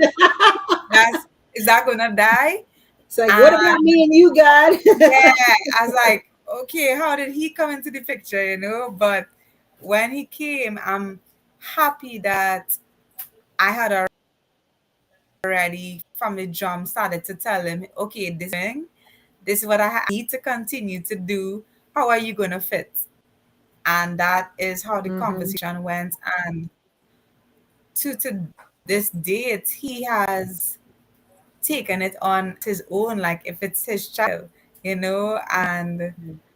That's is that gonna die? It's like, what about And me and you, God? yeah, I was like, okay, how did he come into the picture? But when he came, I'm happy that I had already from the jump started to tell him, okay, this is what I need to continue to do. How are you gonna fit? And that is how the Mm-hmm. conversation went. And to this date, he has taken it on his own, like if it's his child, and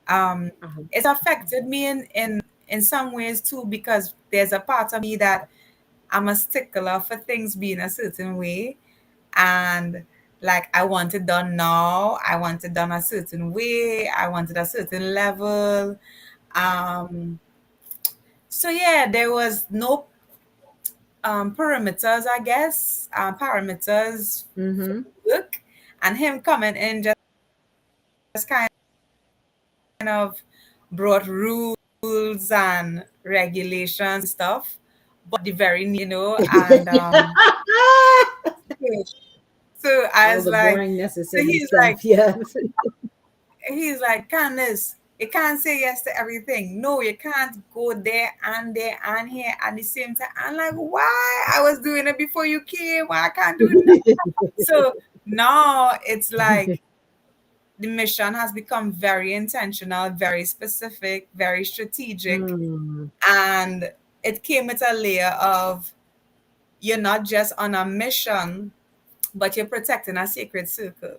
um, Uh-huh. it's affected me in some ways too, because there's a part of me that I'm a stickler for things being a certain way, and like I want it done now, I want it done a certain way, I want it a certain level. Um, so yeah, there was no perimeters, I guess, parameters for Mm-hmm. work, and him coming in just kind of brought rules and regulations and stuff, but the very and so I All was the like, boring, so necessary stuff. Yes. he's like, Candice, you can't say yes to everything. No, you can't go there and here at the same time. I'm like, why? I was doing it before you came. Why I can't do it now? So now it's like the mission has become very intentional, very specific, very strategic. Mm, And it came with a layer of you're not just on a mission, but you're protecting a sacred circle.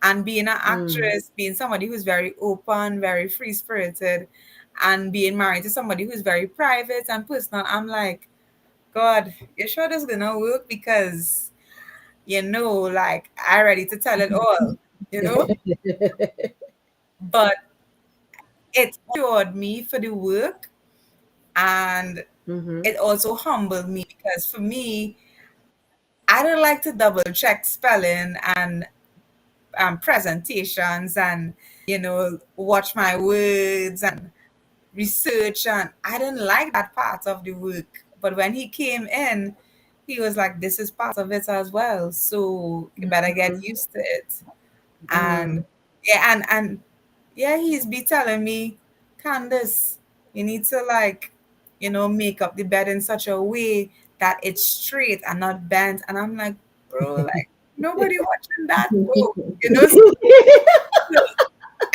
And being an mm. actress, being somebody who's very open, very free spirited, and being married to somebody who's very private and personal, I'm like, God, you sure this gonna work? Because like I ready to tell it all, you know? But it assured me for the work, and Mm-hmm. it also humbled me because for me, I don't like to double check spelling and presentations and watch my words and research, and I didn't like that part of the work. But when he came in, he was like, this is part of it as well, so you better get used to it. And Mm. yeah, and yeah, he's be telling me, Candice, you need to like make up the bed in such a way that it's straight and not bent. And I'm like, bro, like nobody watching that, bro. So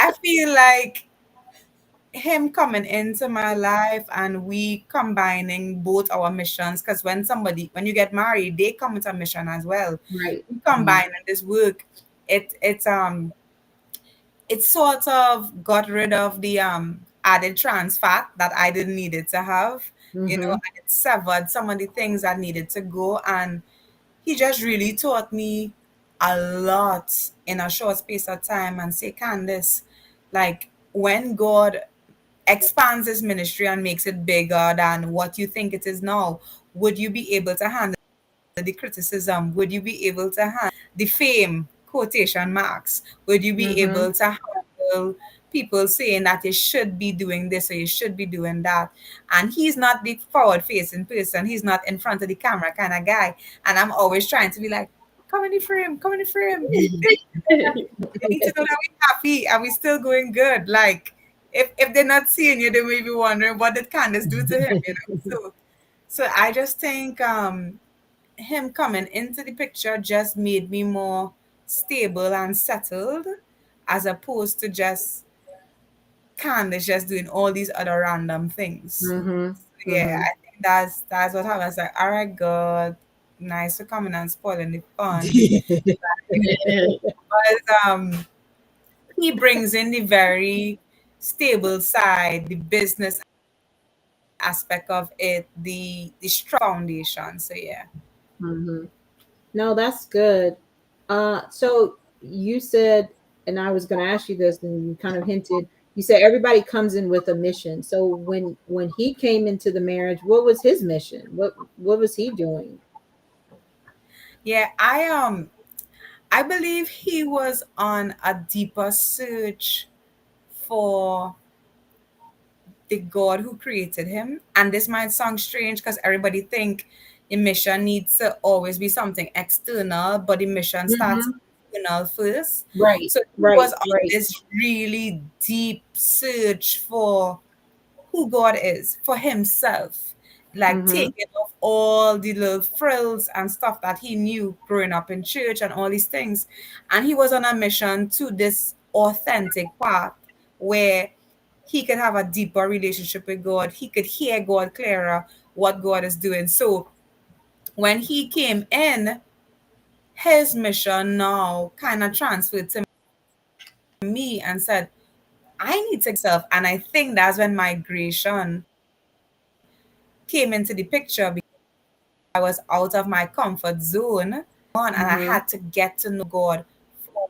I feel like him coming into my life and we combining both our missions, because when you get married, they come with a mission as well. Right. We combining this work. It sort of got rid of the added trans fat that I didn't need it to have, Mm-hmm. and it severed some of the things that needed to go. And he just really taught me a lot in a short space of time and say, Candice, like when God expands his ministry and makes it bigger than what you think it is now, would you be able to handle the criticism? Would you be able to handle the fame, quotation marks? Would you be Mm-hmm. able to handle people saying that you should be doing this or you should be doing that? And he's not the forward facing person, he's not in front of the camera kind of guy. And I'm always trying to be like, come in the frame, come in the frame. They need to know that we're happy and we're still going good. Like, if they're not seeing you, they may be wondering what did Candice do to him, you know? So I just think him coming into the picture just made me more stable and settled, as opposed to just Candace just doing all these other random things. Mm-hmm. Yeah, Mm-hmm. I think that's what happened. I was like, all right, God, nice for coming and spoiling the fun. But he brings in the very stable side, the business aspect of it, the strong foundation. So yeah. Mm-hmm. No, that's good. So you said, and I was going to ask you this, and you kind of hinted. You said everybody comes in with a mission. So when he came into the marriage, what was his mission? What was he doing? Yeah, I believe he was on a deeper search for the God who created him. And this might sound strange because everybody think the mission needs to always be something external, but the mission starts Mm-hmm. internal first. Right, So he right, was on right. this really deep search for who God is, for himself, like Mm-hmm. taking off all the little frills and stuff that he knew growing up in church and all these things. And he was on a mission to this authentic path where he could have a deeper relationship with God. He could hear God clearer, what God is doing. So when he came in, his mission now kind of transferred to me and said, I need to self. And I think that's when migration came into the picture because I was out of my comfort zone and I Mm-hmm. had to get to know God for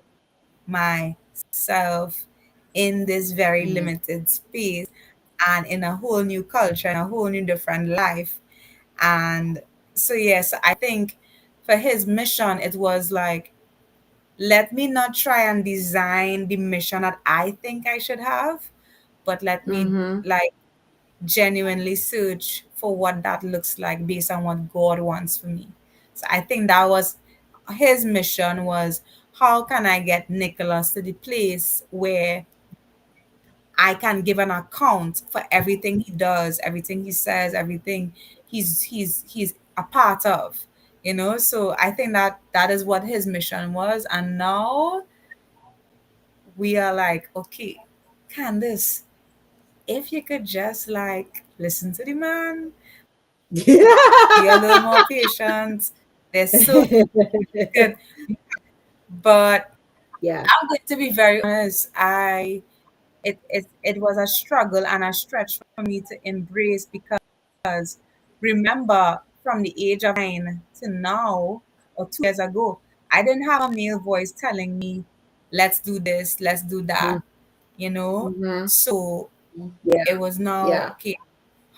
myself in this very Mm-hmm. limited space and in a whole new culture and a whole new different life. And so, yes, I think for his mission, it was like, let me not try and design the mission that I think I should have, but let me Mm-hmm. like genuinely search for what that looks like based on what God wants for me. So I think that was his mission, was how can I get Nicholas to the place where I can give an account for everything he does, everything he says, everything he's a part of. You know, so I think that that is what his mission was. And now we are like, okay, Candice, if you could just like listen to the man, be a little more patient. They're so good. But Yeah. I'm going to be very honest. It was a struggle and a stretch for me to embrace because remember from the age of 9 to now or 2 years ago, I didn't have a male voice telling me, let's do this, let's do that, you know? Mm-hmm. So Yeah. it was now, Yeah. okay,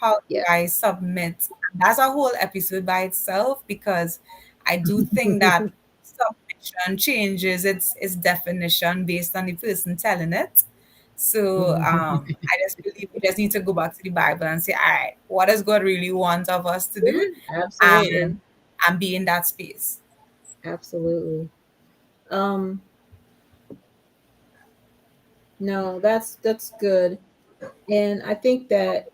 how do Yeah. I submit? And that's a whole episode by itself because I do think that submission changes its definition based on the person telling it. So I just believe we just need to go back to the Bible and say, all right, what does God really want of us to do? Absolutely. And be in that space. Absolutely. Um, no, that's good. And I think that,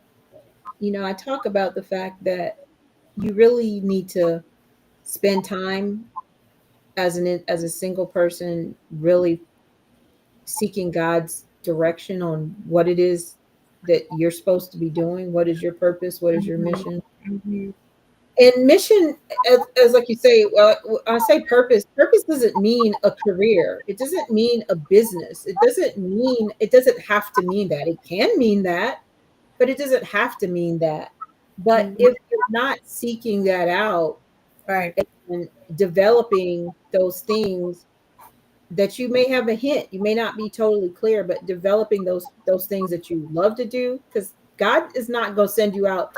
I talk about the fact that you really need to spend time as a single person, really seeking God's direction on what it is that you're supposed to be doing. What is your purpose? What is your Mhm, mission? mhm, And mission, as like you say, well, I say purpose. Purpose doesn't mean a career. It doesn't mean a business. It doesn't have to mean that. It can mean that, but it doesn't have to mean that. But mhm. if you're not seeking that out Right. and developing those things, that you may have a hint, you may not be totally clear, but developing those things that you love to do, because God is not going to send you out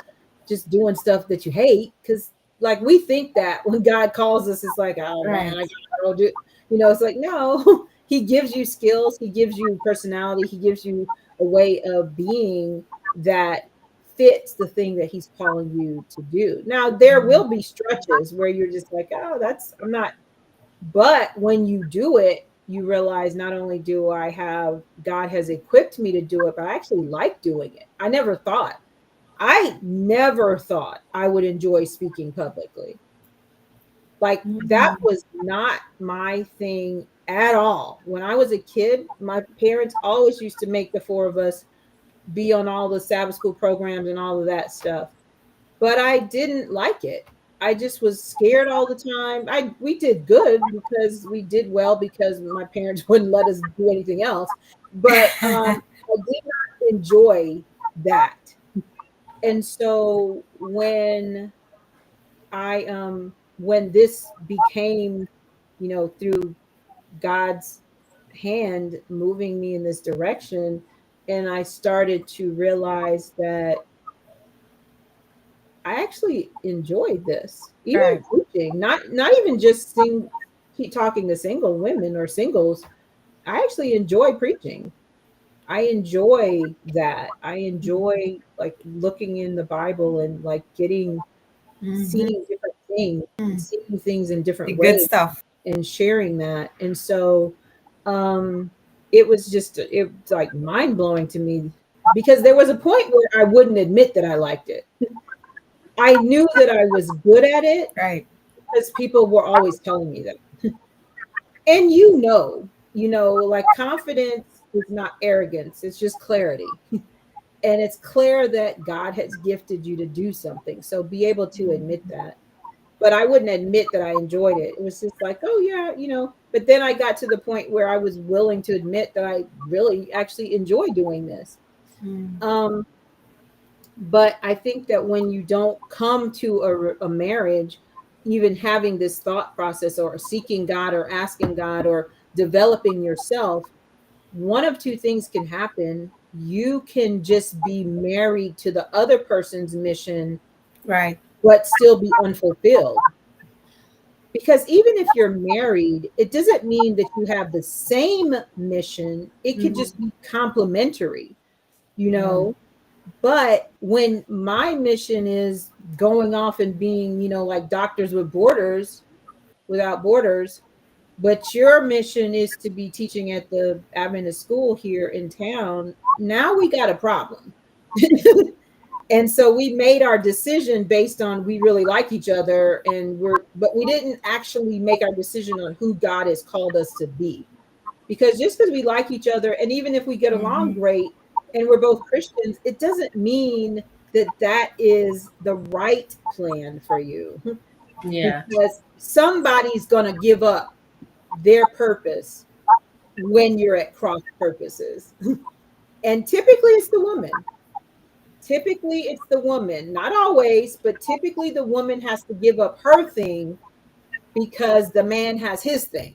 just doing stuff that you hate. Because like we think that when God calls us, it's like, oh man, I Right. gotta go do, it's like, no. He gives you skills, he gives you personality, he gives you a way of being that fits the thing that he's calling you to do. Now there will be stretches where you're just like, oh, I'm not. But when you do it, you realize not only do I have, God has equipped me to do it, but I actually like doing it. I never thought I would enjoy speaking publicly. Like that Mm. was not my thing at all. When I was a kid, my parents always used to make the four of us be on all the Sabbath school programs and all of that stuff. But I didn't like it. I just was scared all the time. We did good because we did well because my parents wouldn't let us do anything else. But I did not enjoy that. And so when this became, through God's hand moving me in this direction, and I started to realize that I actually enjoyed this, even Right. preaching, not even just keep talking to single women or singles. I actually enjoy preaching. I enjoy that. I enjoy like looking in the Bible and like Hmm. seeing different things, seeing things in The different good ways stuff. and sharing that. And so um it's like mind blowing to me, because there was a point where I wouldn't admit that I liked it. I knew that I was good at it Right. because people were always telling me that. And like confidence is not arrogance, it's just clarity. And it's clear that God has gifted you to do something. So be able to admit that. But I wouldn't admit that I enjoyed it. It was just like, oh yeah, But then I got to the point where I was willing to admit that I really actually enjoy doing this. Mm. Um, but I think that when you don't come to a marriage, even having this thought process or seeking God or asking God or developing yourself, one of two things can happen. You can just be married to the other person's mission, Right. but still be unfulfilled. Because even if you're married, it doesn't mean that you have the same mission. It could Mm. just be complementary, you Mm. know. But when my mission is going off and being, like Doctors Without Borders, but your mission is to be teaching at the Adventist school here in town, now we got a problem. And so we made our decision based on we really like each other, but we didn't actually make our decision on who God has called us to be. Because just because we like each other, and even if we get along Mhm. great and we're both Christians, it doesn't mean that that is the right plan for you. Yeah. Because somebody's going to give up their purpose when you're at cross purposes. And typically it's the woman. Typically it's the woman, not always, but typically the woman has to give up her thing because the man has his thing.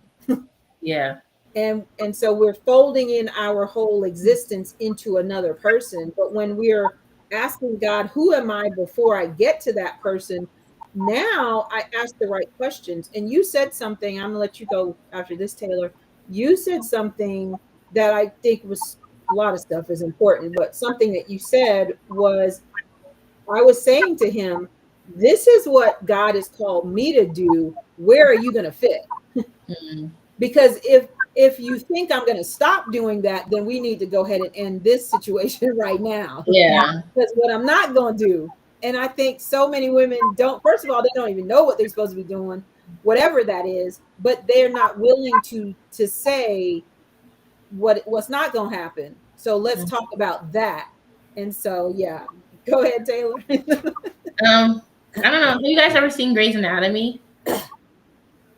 Yeah. And so we're folding in our whole existence into another person. But when we're asking God, who am I before I get to that person, now I ask the right questions. And you said something, I'm gonna let you go after this, Taylor. You said something that I think was, a lot of stuff is important, but something that you said was, I was saying to him, this is what God has called me to do. Where are you going to fit? Mm. Because if you think I'm going to stop doing that, then we need to go ahead and end this situation right now. Yeah. Because what I'm not going to do, and I think so many women don't, first of all, they don't even know what they're supposed to be doing, whatever that is, but they're not willing to say what's not going to happen. So let's talk about that. And so, yeah, go ahead, Taylor. I don't know. Have you guys ever seen Grey's Anatomy?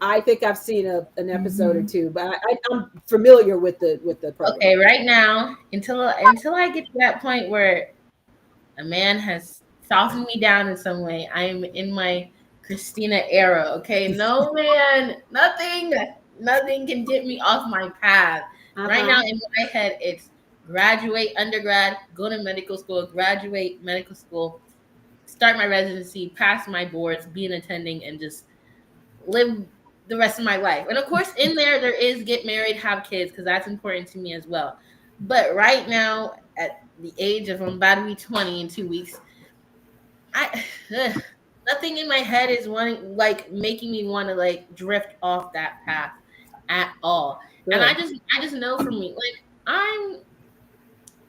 I think I've seen an episode or Mhm. two, but I'm familiar with the program. Okay, right now, until I get to that point where a man has softened me down in some way, I am in my Christina era. Okay, no man, nothing. Nothing can get me off my path. Right Uh-huh. now in my head, it's graduate undergrad, go to medical school, graduate medical school, start my residency, pass my boards, be an attending, and just live the rest of my life. And of course, in there is get married, have kids, because that's important to me as well. But right now, at the age of I'm about to be 20 in 2 weeks, I nothing in my head is wanting like making me want to like drift off that path at all. And Good. I just know for me, like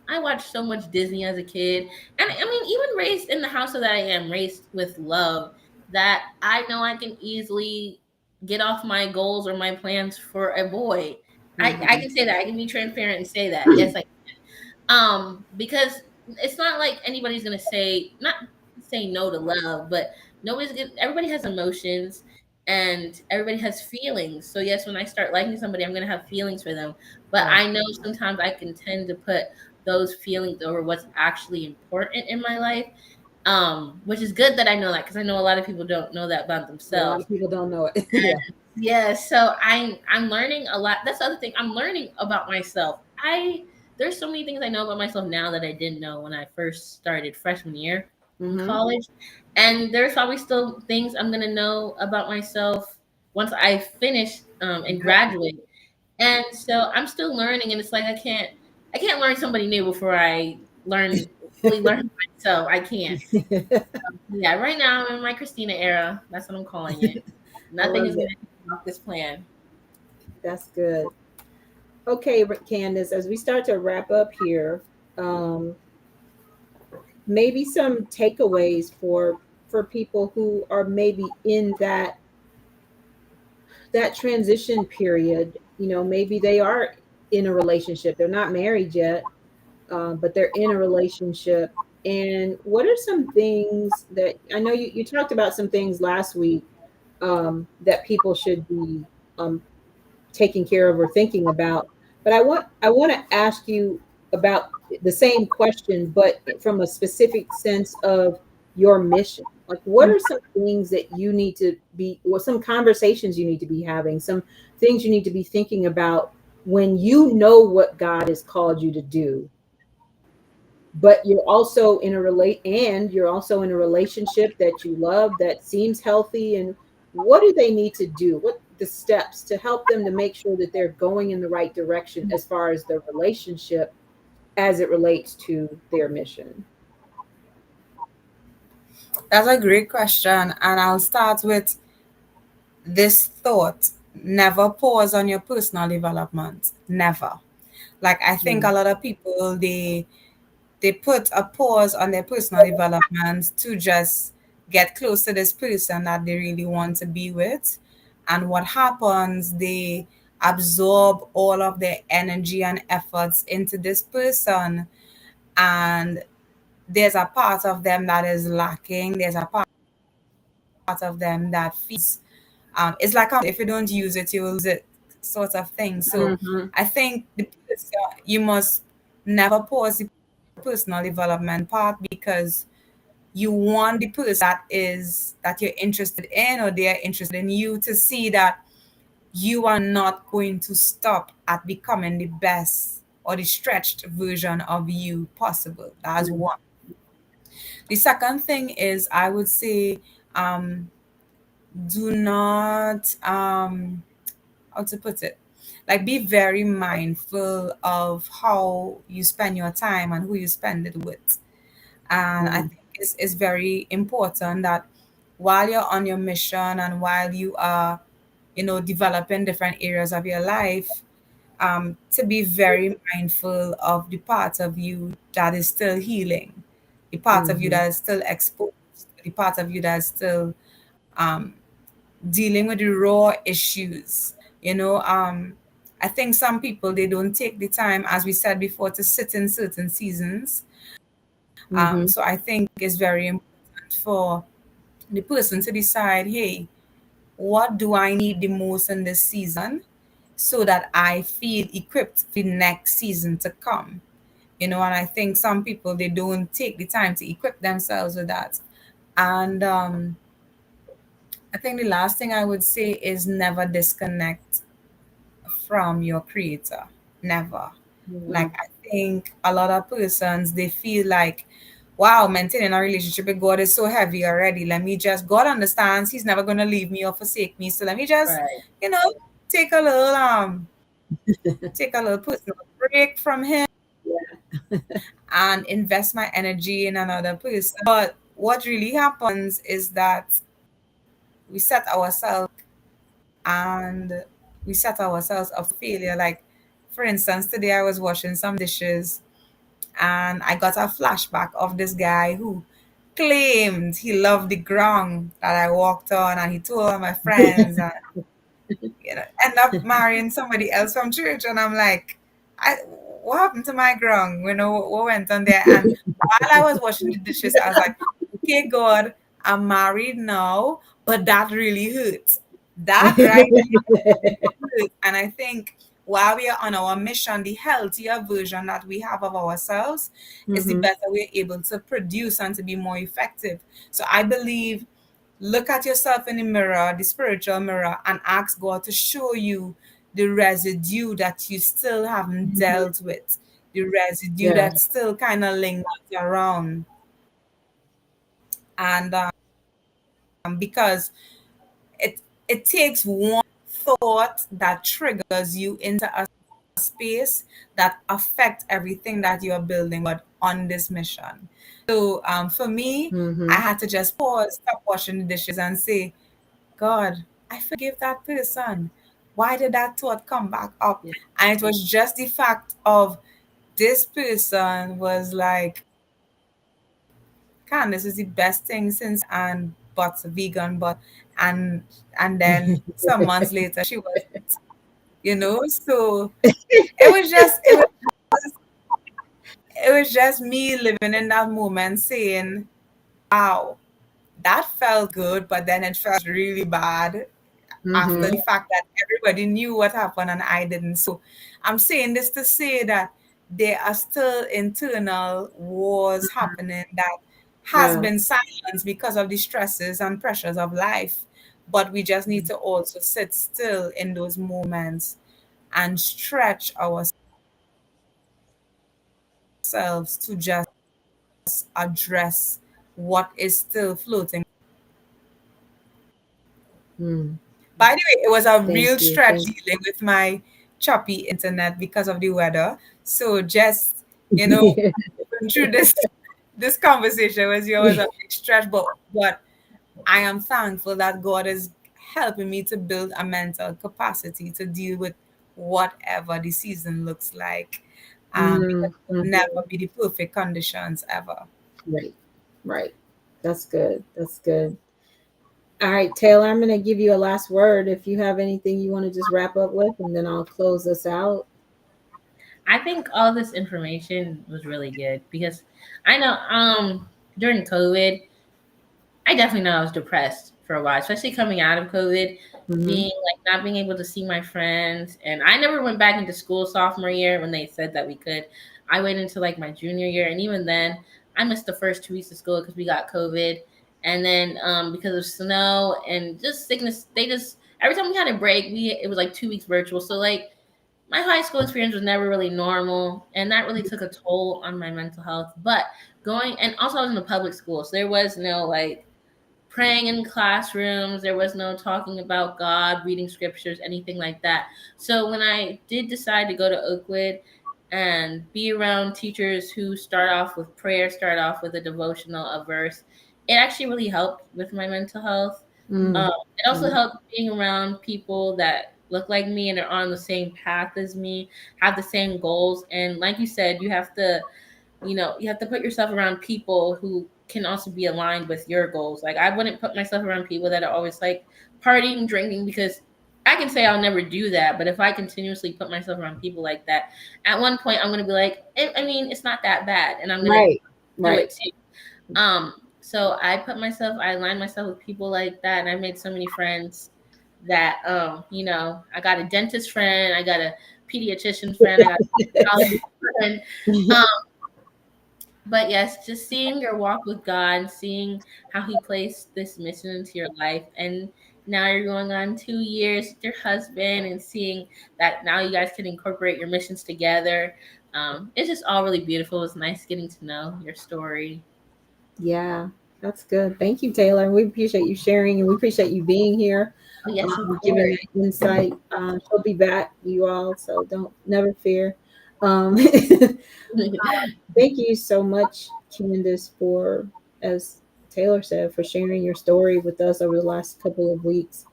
I watched so much Disney as a kid. And I mean, even raised in the house that I am, raised with love, that I know I can easily get off my goals or my plans for a boy. I Mhm. can say that. I can be transparent and say that. Yes, because it's not like anybody's gonna say not say no to love, but everybody has emotions and everybody has feelings. So yes, when I start liking somebody, I'm gonna have feelings for them. But Right. I know sometimes I can tend to put those feelings over what's actually important in my life. Which is good that I know that because I know a lot of people don't know that about A lot of themselves. people don't know it. Yeah. Yeah, so I'm learning a lot. That's the other thing. I'm learning about myself. There's so many things I know about myself now that I didn't know when I first started freshman year in Mhm. college. And there's probably still things I'm gonna know about myself once I finish and Yep. graduate. And so I'm still learning, and it's like I can't learn somebody new before I fully learn myself. I can't. Yeah, right now I'm in my Christina era. That's what I'm calling it. I Nothing love is gonna it. get off this plan. That's good. Okay, Candace, as we start to wrap up here, um, maybe some takeaways for people who are maybe in that transition period. Maybe they are in a relationship. They're not married yet, but they're in a relationship. And what are some things that I know you talked about some things last week that people should be um, taking care of or thinking about. But I want to ask you about the same question, but from a specific sense of your mission. Like, what are some things that you need to be, or some conversations you need to be having, some things you need to be thinking about when you know what God has called you to do, but you're also in a relationship that you love that seems healthy, and what do they need to do, what the steps to help them to make sure that they're going in the right direction as far as the relationship as it relates to their mission. That's a great question. And I'll start with this thought: never pause on your personal development. Never. Like, I think a Mm, lot of people, they put a pause on their personal development to just get close to this person that they really want to be with. And what happens, they absorb all of their energy and efforts into this person. And there's a part of them that is lacking. There's a part of them that feels it's like if you don't use it, you will lose it, sort of thing. So mhm, I think you must never pause the personal development part, because you want the person that you're interested in, or they're interested in you, to see that you are not going to stop at becoming the best or the stretched version of you possible. That's mm, one. The second thing is, I would say, um, do not how to put it, like, be very mindful of how you spend your time and who you spend it with. And I mm, think it's very important that while you're on your mission and while you are, developing different areas of your life, to be very mindful of the part of you that is still healing, the part of you mhm, that is still exposed, the part of you that is still dealing with the raw issues. I think some people, they don't take the time, as we said before, to sit in certain seasons. mhm, So I think it's very important for the person to decide, hey, what do I need the most in this season, so that I feel equipped for the next season to come. And I think some people, they don't take the time to equip themselves with that. And I think the last thing I would say is, never disconnect. from your creator. Never. Like, Mm, I think a lot of persons, they feel like, wow, maintaining a relationship with God is so heavy already. Let me just, God understands He's never going to leave me or forsake me. So let me just, Right. you know, take a little, take a little personal break from Him and invest my energy in another person. But what really happens is that we set ourselves and we set ourselves up for failure. Like, for instance, today I was washing some dishes and I got a flashback of this guy who claimed he loved the ground that I walked on, and he told all my friends, and end up marrying somebody else from church. And I'm like, what happened to my ground? What went on there? And while I was washing the dishes, I was like, okay, God, I'm married now, but that really hurts. That right hurts. And I think while we are on our mission, the healthier version that we have of ourselves is the mhm, better we're able to produce and to be more effective. So I believe, look at yourself in the mirror, the spiritual mirror, and ask God to show you the residue that you still haven't mhm. dealt with, the residue Yeah. that still kind of lingers around. And because it it takes one thought that triggers you into a space that affect everything that you're building on this mission. So for me, I Mhm. had to just pause, stop washing the dishes, and say, God, I forgive that person. Why did that thought come back up? Yeah. And it was just the fact of this person was like, Candice is the best thing since and but vegan, but and and then some months later she wasn't, So it was just me living in that moment saying, wow, that felt good, but then it felt really bad after Mhm. the fact that everybody knew what happened and I didn't. So I'm saying this to say that there are still internal wars happening that has Yeah. been silenced because of the stresses and pressures of life. But we just need to also sit still in those moments and stretch ourselves to just address what is still floating. Mm. By the way, it was a real Thank you. stretch Thank dealing with my choppy internet because of the weather. So just, you. going through this conversation was a big stretch, but I am thankful that God is helping me to build a mental capacity to deal with whatever the season looks like. Because Mm, it will never mhm. be the perfect conditions ever. Right. Right. That's good. That's good. All right, Taylor, I'm going to give you a last word if you have anything you want to just wrap up with, and then I'll close this out. I think all this information was really good because I know during COVID, I definitely know I was depressed for a while, especially coming out of COVID, Hmm. being like not being able to see my friends. And I never went back into school sophomore year when they said that we could. I waited until like my junior year, and even then, I missed the first 2 weeks of school because we got COVID. And then because of snow and just sickness, they just every time we had a break, it was like 2 weeks virtual. So like my high school experience was never really normal, and that really took a toll on my mental health. But going and also I was in a public school, so there was no like praying in classrooms. There was no talking about God, reading scriptures, anything like that. So when I did decide to go to Oakwood and be around teachers who start off with prayer, start off with a devotional, a verse, it actually really helped with my mental health. Mm. It also Mm. helped being around people that look like me and are on the same path as me, have the same goals. And like you said, you have to put yourself around people who can also be aligned with your goals. Like I wouldn't put myself around people that are always like partying, drinking, because I can say I'll never do that. But if I continuously put myself around people like that, at one point I'm going to be like, I mean, it's not that bad, and I'm going to Right. do Right. it too. So I align myself with people like that, and I made so many friends that, I got a dentist friend, I got a pediatrician friend, I got a psychologist friend. Um, but yes, just seeing your walk with God, seeing how He placed this mission into your life, and now you're going on 2 years with your husband and seeing that now you guys can incorporate your missions together. It's just all really beautiful. It's nice getting to know your story. Yeah, that's good. Thank you, Taylor. We appreciate you sharing, and we appreciate you being here, Oh, yes, of giving course. that insight. She'll be back, you all, so don't never fear. Um, thank you so much, Candice, for, as Taylor said, for sharing your story with us over the last couple of weeks.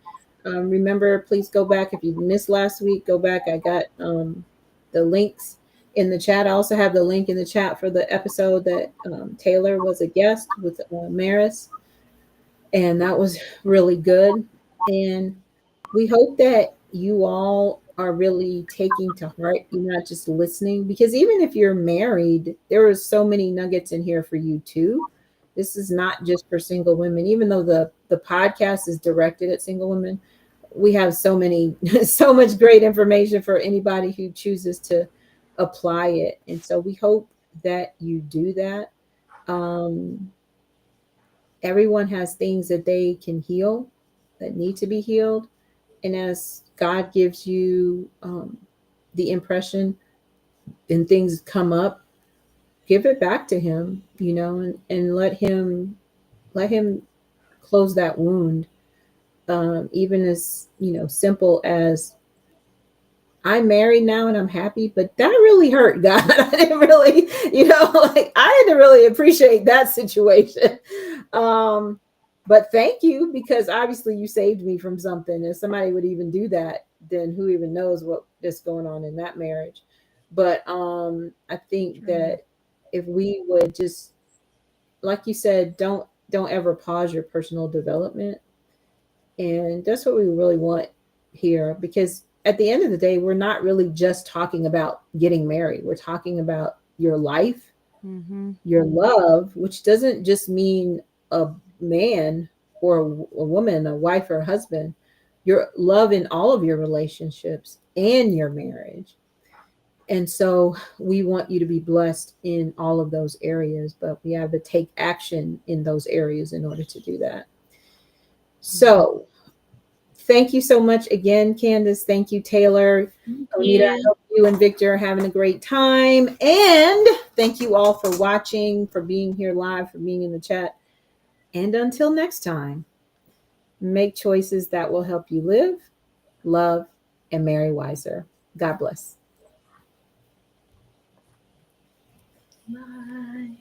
Remember, please go back if you missed last week. Go back. I got the links in the chat. I also have the link in the chat for the episode that Taylor was a guest with Maris, and that was really good. And we hope that you all are really taking to heart, you're not just listening, because even if you're married, there are so many nuggets in here for you too. This is not just for single women, even though the podcast is directed at single women. We have so many so much great information for anybody who chooses to apply it. And so we hope that you do that. um, Everyone has things that they can heal, that need to be healed. And as God gives you the impression and things come up, give it back to him, and let him close that wound. Even as, simple as, I'm married now and I'm happy, but that really hurt, God. I didn't really, like, I didn't really appreciate that situation. Um, but thank you, because obviously you saved me from something. If somebody would even do that, then who even knows what is going on in that marriage. But I think True. that if we would just, like you said, don't ever pause your personal development. And that's what we really want here, because at the end of the day, we're not really just talking about getting married. We're talking about your life, Mm-hmm. your love, which doesn't just mean a man or a woman, a wife or a husband, your love in all of your relationships and your marriage. And so we want you to be blessed in all of those areas, but we have to take action in those areas in order to do that. So thank you so much again, Candice. Thank you, Taylor. Thank Onita, I you. hope you and Victor are having a great time. And thank you all for watching, for being here live, for being in the chat. And until next time, make choices that will help you live, love, and marry wiser. God bless. Bye.